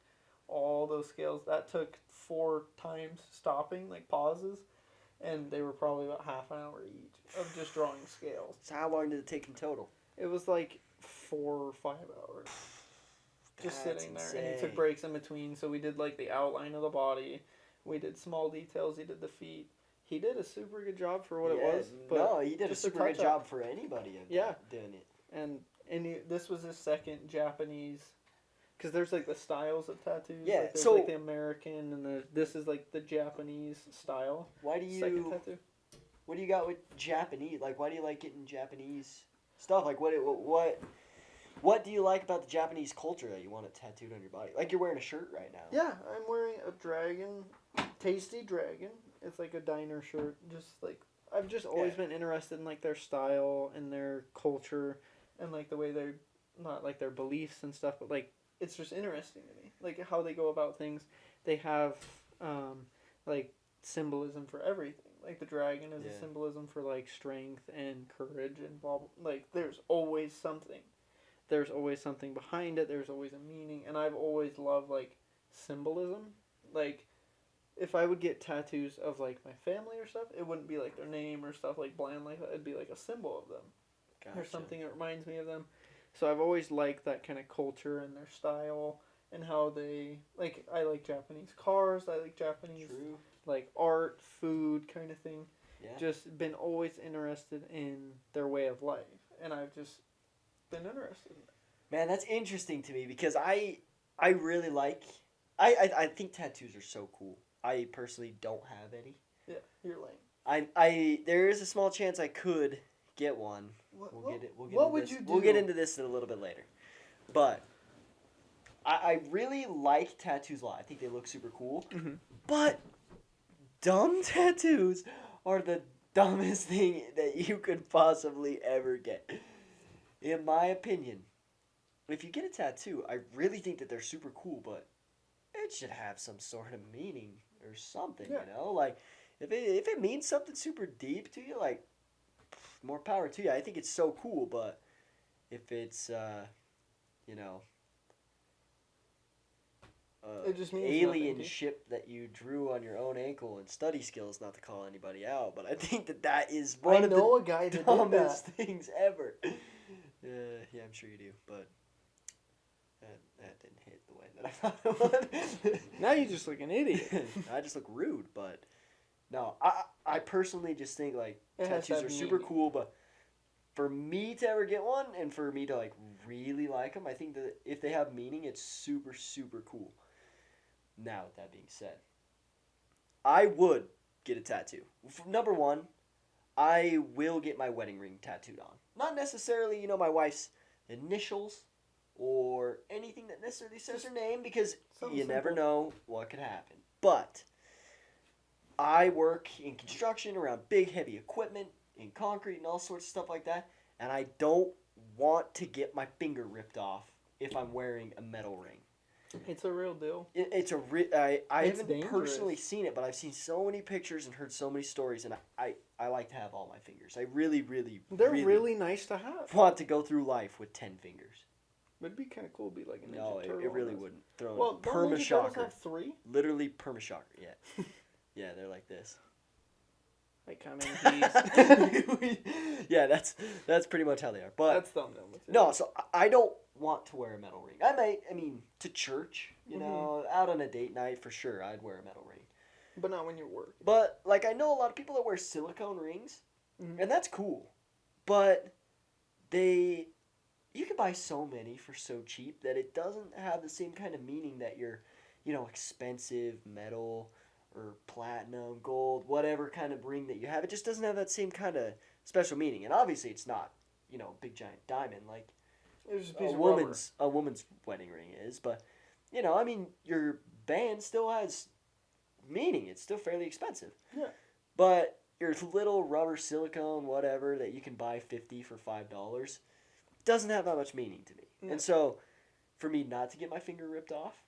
B: all those scales, that took 4 times stopping, like pauses, and they were probably about half an hour each of just drawing scales.
A: So how long did it take in total?
B: It was like 4 or 5 hours. Just
A: That's
B: sitting there, and he took
A: insane.
B: breaks in between. So we did like the outline of the body, we did small details. He did the feet. He did a super good job for what it
A: Yeah,
B: was. But
A: no, he did a
B: just a
A: super good
B: touch-up.
A: job for anybody.
B: Yeah.
A: Doing it.
B: and this was his second Japanese Because there's like the styles of tattoos.
A: Yeah,
B: Like, there's
A: so-
B: like the American, and this is like the Japanese style.
A: Why do
B: Second
A: you?
B: tattoo.
A: What do you got with Japanese? Like, why do you like getting Japanese stuff? Like, what do you like about the Japanese culture that you want it tattooed on your body? Like, you're wearing a shirt right now.
B: Yeah, I'm wearing a dragon, tasty dragon. It's like a diner shirt. Just like I've just always been interested in like their style and their culture, and like the way they're not like their beliefs and stuff, but like it's just interesting to me. Like how they go about things. They have like symbolism for everything. Like the dragon is a symbolism for like strength and courage and blah, blah. Like there's always something. There's always something behind it. There's always a meaning, and I've always loved like symbolism. Like if I would get tattoos of like my family or stuff, it wouldn't be like their name or stuff like bland like that. It'd be like a symbol of them.
A: Gotcha.
B: Or something that reminds me of them. So I've always liked that kind of culture and their style and how they like. I like Japanese cars. I like Japanese
A: True.
B: like art, food kind of thing.
A: Yeah.
B: Just been always interested in their way of life, and I've just been interested in it.
A: Man, that's interesting to me because I really like. I think tattoos are so cool. I personally don't have any.
B: Yeah, you're lame.
A: I there is a small chance I could get one. We'll get
B: what
A: into
B: would
A: this.
B: you
A: We'll
B: do?
A: get into this a little bit later. But I really like tattoos a lot. I think they look super cool.
B: Mm-hmm.
A: But dumb tattoos are the dumbest thing that you could possibly ever get. In my opinion, if you get a tattoo, I really think that they're super cool, but it should have some sort of meaning or something,
B: Yeah.
A: you know? Like, if it means something super deep to you, like, more power to you. I think it's so cool, but if it's, you know,
B: It just means
A: alien
B: nothing to you.
A: ship that you drew on your own ankle and study skills, not to call anybody out, but I think that is one of the
B: a guy that did that.
A: dumbest things ever. Yeah, I'm sure you do, but that didn't hit the way that I thought it would.
B: Now you just look an idiot.
A: I just look rude, but no, I personally just think like
B: It has to
A: tattoos
B: have
A: are super
B: meaning.
A: cool, but for me to ever get one and for me to like really like them, I think that if they have meaning, it's super super cool. Now, with that being said, I would get a tattoo. Number one, I will get my wedding ring tattooed on. Not necessarily, you know, my wife's initials or anything that necessarily says her name because
B: Something
A: you never
B: simple.
A: know what could happen. But I work in construction around big, heavy equipment, in concrete and all sorts of stuff like that, and I don't want to get my finger ripped off if I'm wearing a metal ring.
B: It's a real deal.
A: It's a I
B: It's
A: haven't
B: dangerous.
A: personally seen it, but I've seen so many pictures and heard so many stories, and I like to have all my fingers. I really, really,
B: They're really nice to have.
A: want to go through life with 10 fingers.
B: It'd be kind of cool to be like a Ninja
A: No,
B: Turtle.
A: it really
B: on this.
A: wouldn't. Throw
B: Well,
A: a
B: don't Ninja Turtles
A: perma-shocker.
B: have 3?
A: Literally perma-shocker, yeah. Yeah, they're like this.
B: Like Kamehameha.
A: Yeah, that's pretty much how they are. But
B: That's thumbnail material.
A: no, so I don't want to wear a metal ring. I mean, to church, you know, out on a date night for sure, I'd wear a metal ring.
B: But not when you're working.
A: But like I know a lot of people that wear silicone rings,
B: Mhm.
A: and that's cool. But you can buy so many for so cheap that it doesn't have the same kind of meaning that your, you know, expensive metal or platinum, gold, whatever kind of ring that you have. It just doesn't have that same kind of special meaning. And obviously, it's not, you know, a big giant diamond like
B: It was just a
A: a
B: piece of
A: woman's wedding ring is. But you know, I mean, your band still has meaning. It's still fairly expensive.
B: Yeah.
A: But your little rubber silicone whatever that you can buy 50 for $5 doesn't have that much meaning to me.
B: Yeah.
A: And so, for me not to get my finger ripped off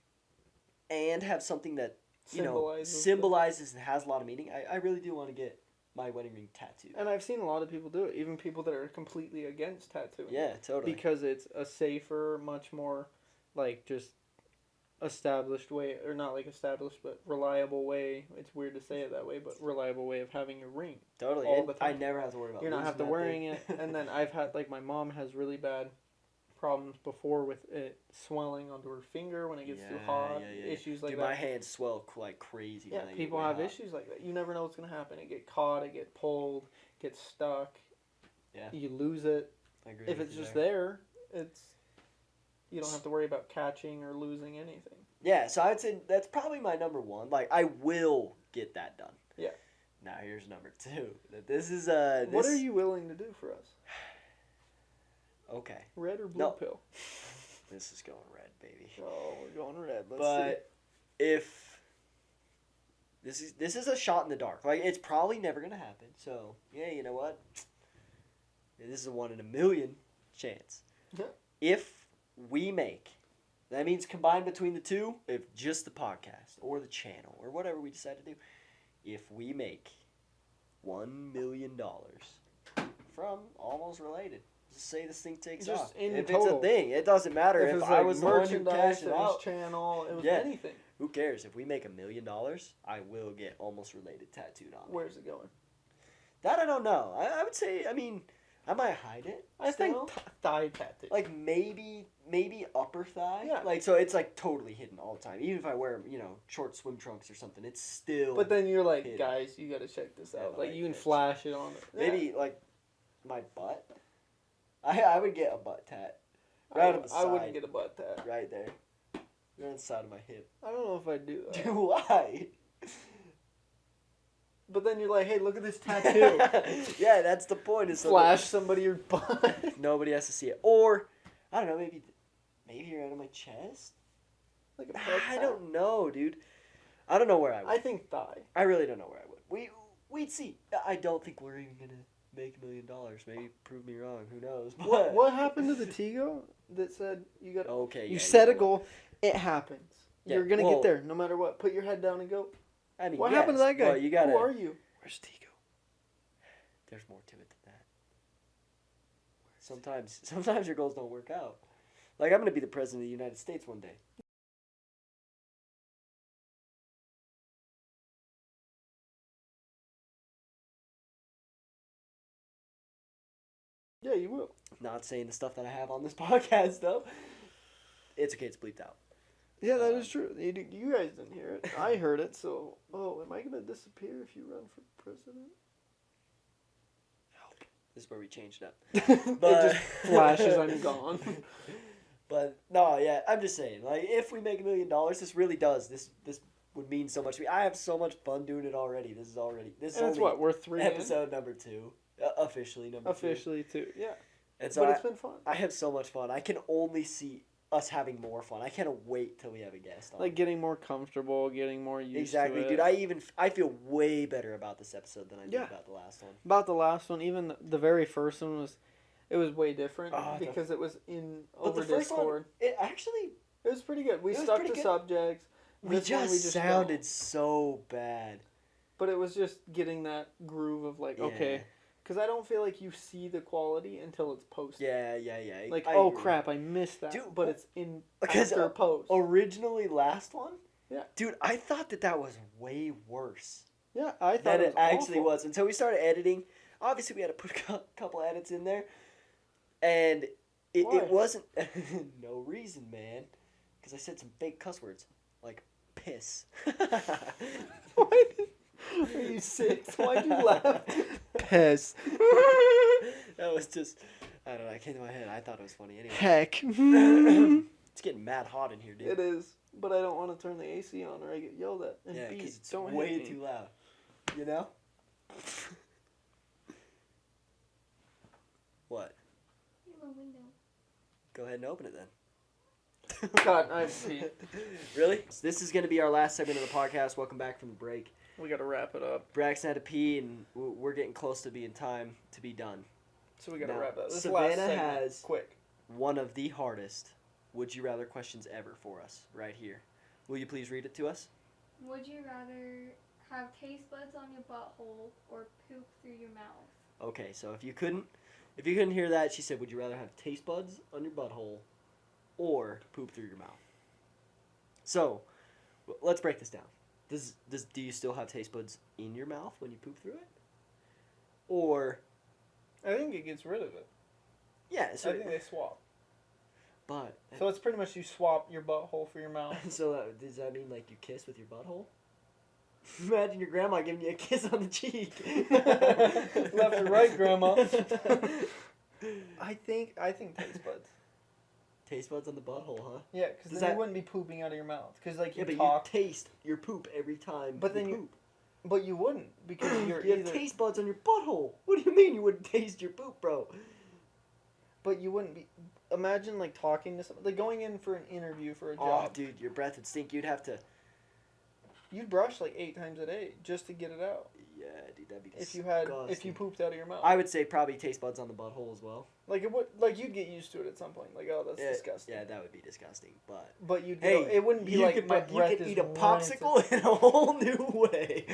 A: and have something that you know symbolizes and has a lot of meaning, I really do want to get my wedding ring tattooed.
B: And I've seen a lot of people do it, even people that are completely against tattooing.
A: Yeah, totally.
B: Because it's a safer, much more, like, just established way, or not like established, but reliable way. It's weird to say it that way, but reliable way of having a ring.
A: Totally.
B: all
A: And
B: the time.
A: I never have to worry about
B: You're not have to
A: losing that
B: wearing
A: thing.
B: it. And then I've had, like, my mom has really bad problems before with it swelling onto her finger when it gets too hot. Issues like
A: Dude,
B: that.
A: my hands swell like crazy.
B: Yeah,
A: when they
B: people
A: get really
B: have
A: hot.
B: issues like that. You never know what's going to happen. It get caught, it get pulled, get stuck.
A: Yeah.
B: You lose it.
A: I agree
B: If
A: with
B: it's
A: you
B: just
A: there.
B: there, it's... you don't have to worry about catching or losing anything.
A: Yeah, so I would say that's probably my number one. Like, I will get that done.
B: Yeah.
A: Now here's number two. This is
B: What are you willing to do for us?
A: Okay.
B: Red or blue
A: No.
B: pill?
A: This is going red, baby.
B: Oh, we're going red. Let's
A: But if this is a shot in the dark. Like, it's probably never gonna happen. So yeah, you know what? This is a 1 in a million chance.
B: Yeah.
A: If we make, that means combined between the two, if just the podcast or the channel or whatever we decide to do, if we make $1 million from Almost Related, just say this thing takes
B: Just
A: off.
B: in
A: If
B: total.
A: it's a thing, it doesn't matter
B: if
A: if
B: it's
A: I
B: like
A: was the one who
B: merchandise,
A: cashed
B: it
A: it
B: was
A: out.
B: channel, it was
A: Yeah.
B: anything.
A: Who cares? If we make $1 million, I will get Almost Related tattooed on me.
B: Where's it going?
A: That I don't know. I would say, I mean, I might hide it.
B: I
A: still.
B: think thigh tattoo.
A: Like maybe upper thigh.
B: Yeah.
A: Like so it's like totally hidden all the time. Even if I wear, short swim trunks or something, it's still
B: But then you're like,
A: hidden.
B: guys, you got to check this
A: Yeah,
B: out. Like,
A: like
B: you can
A: this.
B: flash it on it.
A: maybe like my butt. I would get a butt tat. Right on the
B: I wouldn't
A: side.
B: get a butt tat.
A: Right there. Right on the side of my hip.
B: I don't know if I'd do that.
A: Why?
B: But then you're like, hey, look at this tattoo.
A: Yeah, that's the point. Is so
B: Flash somebody your butt.
A: that nobody has to see it. Or I don't know, maybe right on my chest.
B: Like a butt
A: I
B: tat.
A: don't know, dude. I don't know where I would.
B: I think thigh.
A: I really don't know where I would. We'd see. I don't think we're even gonna make $1 million. Maybe prove me wrong. Who knows? But
B: What happened to the Tigo that said you got?
A: okay.
B: You
A: yeah,
B: set a
A: know
B: goal. It happens.
A: Yeah,
B: You're gonna
A: well-
B: get there no matter what. Put your head down and go.
A: what? I mean,
B: What
A: yes,
B: happened to that guy?
A: Well, you gotta.
B: Who are you?
A: Where's Tigo? There's more to it than that. Sometimes your goals don't work out. Like I'm gonna be the president of the United States one day.
B: Yeah, you will.
A: Not saying the stuff that I have on this podcast though. It's okay. It's bleeped out.
B: Yeah, that is true. You guys didn't hear it. I heard it. So, am I gonna disappear if you run for president?
A: This is where we changed up.
B: It just flashes. I'm gone.
A: But no, yeah, I'm just saying, like, if we make $1 million, this really does. This would mean so much to me. I have so much fun doing it already. This is
B: And it's
A: only
B: what, we're 3 in?
A: episode number 2, officially number 2.
B: Officially 2, yeah.
A: And so
B: But it's been fun.
A: I have so much fun. I can only see us having more fun. I can't wait till we have a guest on.
B: Like getting more comfortable, getting more used
A: exactly,
B: to it.
A: dude. I feel way better about this episode than I did
B: Yeah.
A: about the last one.
B: About the last one, even the very first one it was way different
A: Oh,
B: because it was
A: But
B: over
A: the first
B: Discord.
A: one, it actually
B: It was pretty good. We
A: It was
B: stuck
A: pretty
B: to
A: good.
B: subjects.
A: we
B: This one
A: just
B: don't.
A: sounded so bad.
B: But it was just getting that groove of like, okay. Because I don't feel like you see the quality until it's posted.
A: Yeah.
B: Like,
A: I
B: oh
A: agree.
B: crap, I missed that.
A: Dude,
B: but it's in
A: because,
B: after post.
A: Originally, last one.
B: Yeah.
A: Dude, I thought that was way worse
B: Yeah, I thought
A: than
B: it
A: it
B: was
A: actually
B: awful.
A: was until we started editing. Obviously, we had to put a couple edits in there, and
B: Why?
A: it wasn't no reason, man. Because I said some fake cuss words like piss.
B: Are you sick? Why'd you laugh? Piss.
A: That was just, I don't know. It came to my head. I thought it was funny anyway.
B: Heck.
A: It's getting mad hot in here, dude.
B: It is, but I don't want to turn the AC on or I get yelled at. And
A: Yeah,
B: B,
A: because it's
B: don't
A: way
B: hit me.
A: too loud. You know? What?
C: You have a window.
A: Go ahead and open it then.
B: God, I see.
A: Really? So this is going to be our last segment of the podcast. Welcome back from the break.
B: We gotta wrap it up.
A: Braxton had to pee, and we're getting close to being time to be done.
B: So we gotta
A: Now,
B: wrap it up. This
A: Savannah
B: last segment,
A: has-
B: quick.
A: One of the hardest would you rather questions ever for us right here. Will you please read it to us?
C: Would you rather have taste buds on your butthole or poop through your mouth?
A: Okay, so if you couldn't hear that, she said, would you rather have taste buds on your butthole or poop through your mouth? So, let's break this down. Do you still have taste buds in your mouth when you poop through it? Or,
B: I think it gets rid of it.
A: yeah, so,
B: I think they swap.
A: but,
B: So it's pretty much you swap your butthole for your mouth.
A: so does that mean like you kiss with your butthole? Imagine your grandma giving you a kiss on the cheek.
B: Left or right, Grandma? I think taste buds.
A: Taste buds on the butthole, huh?
B: Yeah, because
A: Does
B: then
A: that-
B: you wouldn't be pooping out of your mouth. Because like
A: Yeah,
B: you
A: but
B: talk,
A: you taste your poop every time
B: But then
A: you
B: you-
A: poop.
B: but you wouldn't because you're
A: You have
B: either.
A: taste buds on your butthole. What do you mean you wouldn't taste your poop, bro?
B: But you wouldn't be. Imagine like talking to someone, like going in for an interview for a
A: Oh,
B: job.
A: dude, your breath would stink. You'd have to.
B: You'd brush like 8 times a day just to get it out.
A: Yeah, dude, that'd be
B: If
A: disgusting.
B: you pooped out of your mouth.
A: I would say probably taste buds on the butthole as well.
B: Like it would, like you'd get used to it at some point. Like, oh, that's disgusting.
A: Yeah, that would be disgusting. But
B: But you'd
A: hey,
B: it wouldn't be
A: you
B: like
A: could,
B: my
A: you
B: breath
A: could
B: is
A: eat a
B: rancid.
A: popsicle in a whole new way.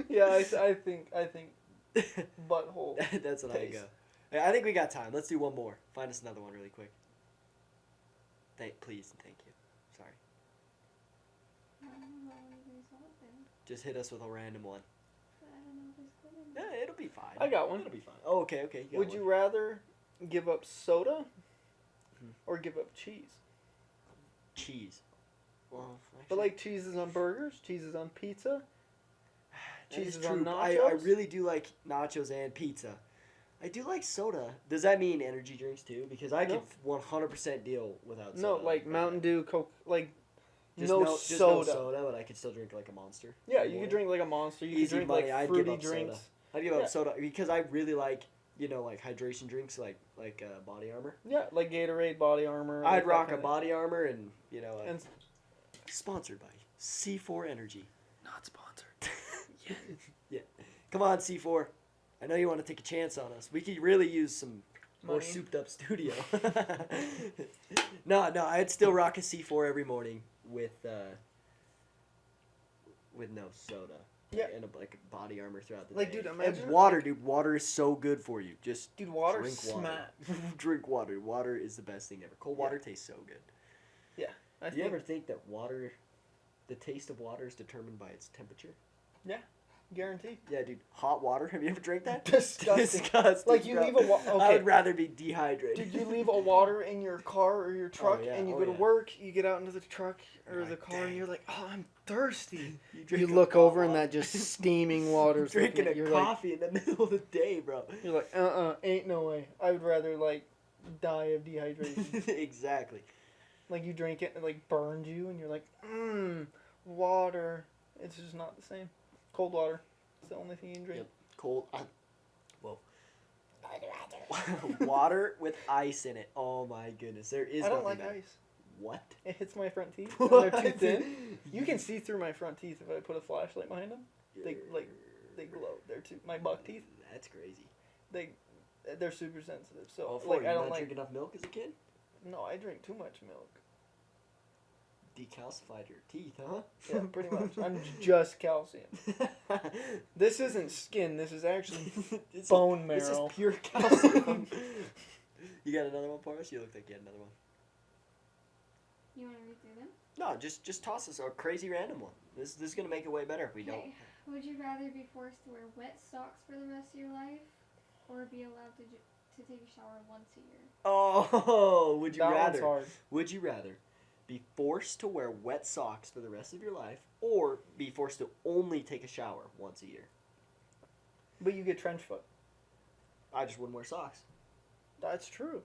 B: Yeah, I think butthole.
A: That's what
B: taste.
A: I go. Hey, I think we got time. Let's do one more. Find us another one really quick. Please and thank you. Sorry.
C: I don't know what you guys want then.
A: Just hit us with a random one.
C: But I don't know if there's good in there.
A: Yeah, it'll be fine.
B: I got one.
A: It'll be fine. Oh, okay.
B: Would you rather give up soda
A: Hmm.
B: or give up cheese?
A: cheese? Well,
B: But
A: actually,
B: like cheeses on burgers, cheeses on pizza.
A: that is
B: cheeses on
A: true. I
B: nachos?
A: really do like nachos and pizza. I do like soda. Does that mean energy drinks too? Because I
B: No.
A: could 100% deal without soda.
B: No, like Mountain Dew, Coke, like
A: Just
B: no
A: just
B: soda.
A: no soda, but I could still drink like a Monster.
B: Yeah, you
A: Boy.
B: could drink like a Monster. You
A: Easy
B: could drink
A: money,
B: like
A: I'd give
B: fruity
A: up soda.
B: drinks.
A: I'd give
B: Yeah.
A: up soda because I really like, like hydration drinks like Body Armor.
B: Yeah, like Gatorade, Body Armor.
A: I'd
B: like that
A: rock a
B: kinda-
A: Body Armor and
B: And
A: sponsored by C4 Energy.
B: not sponsored.
A: Yeah. Come on, C4. I know you want to take a chance on us. We could really use some more
B: Money.
A: souped up studio. No, I'd still rock a C4 every morning with no soda.
B: Yeah.
A: And a Body Armor throughout the
B: Like,
A: day.
B: dude,
A: And
B: imagine,
A: water, dude. Water is so good for you. Just
B: Dude, water
A: drink water.
B: smack.
A: Drink water. Water is the best thing ever. Cold
B: Yeah.
A: water tastes so good.
B: I
A: Do you
B: think,
A: ever think that the taste of water is determined by its temperature?
B: guaranteed.
A: Yeah, dude. Hot water. Have you ever drank that?
B: Disgusting.
A: Disgusting.
B: Like you
A: bro.
B: leave a
A: I
B: okay.
A: would rather be dehydrated.
B: Did you leave a water in your car or your truck
A: yeah.
B: and you
A: Oh,
B: go to
A: yeah.
B: work, you get out into the truck or
A: You're
B: the
A: like,
B: car and
A: "Dang."
B: you're like, oh, I'm thirsty.
A: You
B: You
A: drink a
B: look
A: hot
B: over and
A: water.
B: that just steaming water's
A: drinking
B: looking
A: a
B: at- you're
A: coffee in the middle of the day, bro.
B: You're like, ain't no way. I would rather like die of dehydration.
A: Exactly.
B: Like you drink it and it like burned you and you're like, water. It's just not the same. Cold water. It's the only thing you can drink.
A: Yep. Cold. Whoa. Water with ice in it. Oh my goodness. There is
B: I don't
A: nothing
B: like
A: better.
B: ice.
A: What?
B: It hits my front teeth. And they're too thin. You can see through my front teeth if I put a flashlight behind them. They glow. They're too my buck teeth.
A: That's crazy.
B: They're super sensitive. So
A: Oh,
B: like
A: you
B: I don't
A: not
B: like.
A: drink enough milk as a kid?
B: No, I drink too much milk.
A: Decalcified your teeth, huh?
B: Yeah, pretty much. I'm just calcium. This isn't skin. This is actually
A: This is-
B: bone
A: This is
B: marrow.
A: pure calcium. You got another one for us? You look like you had another one.
C: You want to read through them?
A: No, just toss us a crazy random one. This is gonna make it way better if we don't.
C: Okay. Would you rather be forced to wear wet socks for the rest of your life, or be allowed to take a shower once a year?
A: Oh, would you
B: That one's
A: rather?
B: hard.
A: Would you rather be forced to wear wet socks for the rest of your life, or be forced to only take a shower once a year?
B: But you get trench foot.
A: I just wouldn't wear socks.
B: That's true.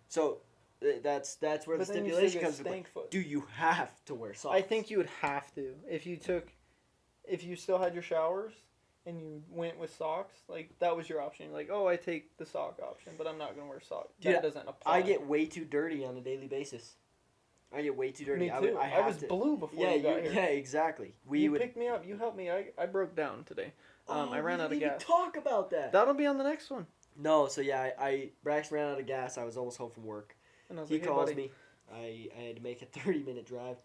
A: So that's where
B: But
A: the
B: then you
A: stipulation
B: still get
A: comes into play.
B: stank foot.
A: Do you have to wear socks?
B: I think you would have to if you still had your showers and you went with socks. Like that was your option. You're like, oh, I take the sock option, but I'm not gonna wear socks.
A: Dude,
B: that doesn't apply.
A: I get way too dirty on a daily basis. I get way too dirty.
B: Me
A: I
B: too.
A: would- I
B: I
A: have
B: was
A: to,
B: blue before
A: Yeah,
B: you got here.
A: yeah, exactly.
B: You picked me up. You helped me. I broke down today. I ran out of
A: We didn't
B: gas.
A: even talk about that.
B: That'll be on the next one.
A: No, so yeah, Braxton ran out of gas. I was almost home from work.
B: And I was
A: He
B: like, hey,
A: calls
B: buddy.
A: me. I had to make a 30-minute drive.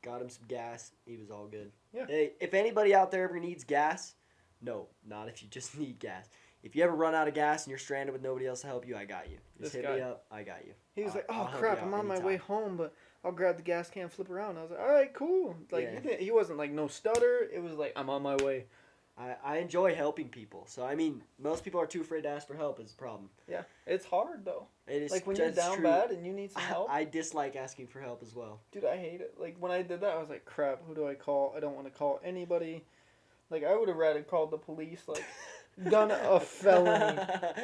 A: Got him some gas. He was all good.
B: Yeah.
A: Hey, if anybody out there ever needs gas, no, not if you just need gas. If you ever run out of gas and you're stranded with nobody else to help you, I got you. Just
B: This
A: hit me
B: guy.
A: up. I got you.
B: He was like,
A: I'll
B: oh
A: help
B: crap,
A: you
B: I'm
A: out
B: on my
A: anytime.
B: way home, but I'll grab the gas can, flip around. I was like, all right, cool. Like
A: Yeah.
B: he wasn't like no stutter. It was like I'm on my way.
A: I enjoy helping people. So, I mean, most people are too afraid to ask for help is the problem.
B: Yeah, it's hard though.
A: It is
B: Like when you're
A: just
B: down
A: true.
B: bad and you need some help.
A: I dislike asking for help as well.
B: Dude, I hate it. Like when I did that, I was like, crap. Who do I call? I don't want to call anybody. Like I would have rather called the police. Like done a felony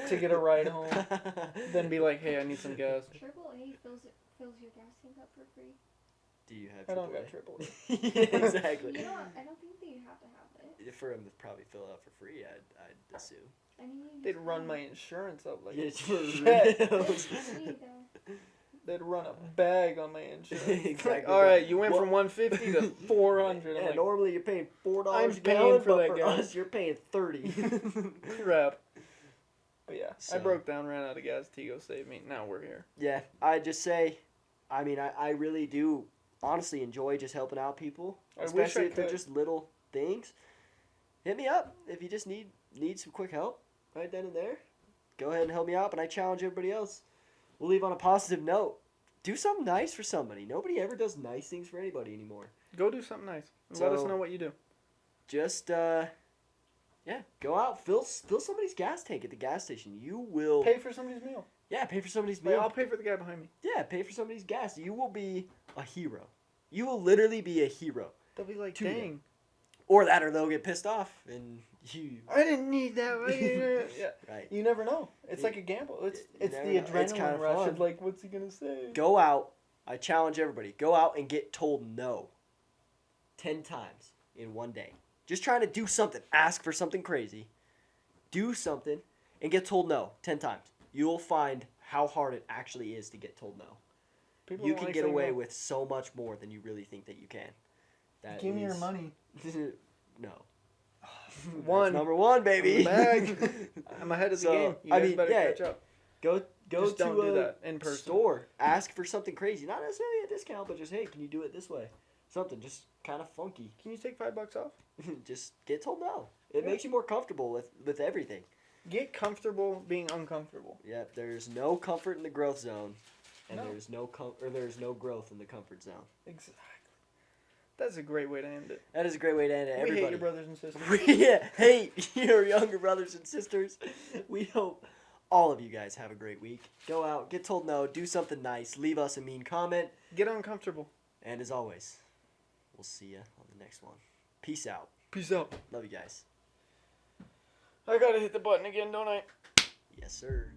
B: to get a ride home, then be like, hey, I need some gas.
C: AAA fills your gas tank up for free.
A: Do you have
B: I don't
A: AAA?
B: got triple.
A: Yeah, exactly.
C: You don't. I don't think that you have to have it.
A: For him to probably fill out for free, I'd assume.
C: I mean, you
B: They'd
C: just
B: run
C: pay.
B: my insurance up like
A: Yeah, for
B: shit.
A: real.
C: It's free though.
B: They'd run a bag on my insurance.
A: Exactly.
B: All right, you went
A: Well-
B: from 150 to 400.
A: Yeah,
B: I'm like,
A: normally you're paying $4
B: I'm
A: a
B: paying
A: gallon,
B: for
A: but
B: that
A: for
B: gas.
A: us, you're paying 30.
B: crap. But yeah, I
A: So-
B: broke down, ran out of gas. Tigo saved me. Now we're here.
A: Yeah, I just say, I mean, I really do honestly enjoy just helping out people,
B: I wish
A: especially
B: I
A: if they're
B: could.
A: just little things. Hit me up if you just need some quick help right then and there. Go ahead and help me out, but I challenge everybody else. We'll leave on a positive note. Do something nice for somebody. Nobody ever does nice things for anybody anymore.
B: Go do something nice. Let us
A: So-
B: know what you do.
A: Just yeah, go out, fill somebody's gas tank at the gas station. You will
B: Pay for somebody's meal.
A: pay for somebody's
B: Like,
A: meal.
B: I'll pay for the guy behind me.
A: Yeah, pay for somebody's gas. You will be a hero. You will literally be a hero.
B: They'll be like,
A: To
B: dang.
A: Or that, or they'll get pissed off, and you.
B: I didn't need that. Yeah.
A: Right.
B: You never know. It's
A: You-
B: like a gamble. It's
A: you
B: the
A: never know.
B: adrenaline
A: It's kinda
B: rush
A: fun.
B: of like, what's he gonna say?
A: Go out. I challenge everybody. Go out and get told no 10 times in one day. Just trying to do something. Ask for something crazy. Do something and get told no 10 times. You'll find how hard it actually is to get told no.
B: People
A: You
B: don't
A: can
B: like
A: get
B: saying
A: away
B: no.
A: with so much more than you really think that you can. That
B: Give me your
A: is-
B: money.
A: No.
B: One.
A: That's number one, baby.
B: Bag. I'm ahead of the
A: So,
B: game. You
A: I
B: guys
A: mean,
B: better
A: yeah.
B: catch up.
A: Go
B: Just
A: to
B: don't do
A: a
B: that in person.
A: store. Ask for something crazy. Not necessarily a discount, but just, hey, can you do it this way? Something just kind of funky.
B: Can you take $5 off?
A: Just get told no. It
B: Yeah.
A: makes you more comfortable with everything.
B: Get comfortable being uncomfortable.
A: Yep, there's no comfort in the growth zone, and
B: No.
A: there's no growth in the comfort zone.
B: Exactly. That's a great way to end it.
A: That is a great way to end it.
B: We
A: Everybody.
B: hate your brothers and sisters.
A: We hate your younger brothers and sisters. We hope all of you guys have a great week. Go out, get told no, do something nice, leave us a mean comment,
B: Get uncomfortable.
A: and as always, we'll see you on the next one. Peace out.
B: Peace out.
A: Love you guys.
B: I gotta hit the button again, don't I?
A: Yes, sir.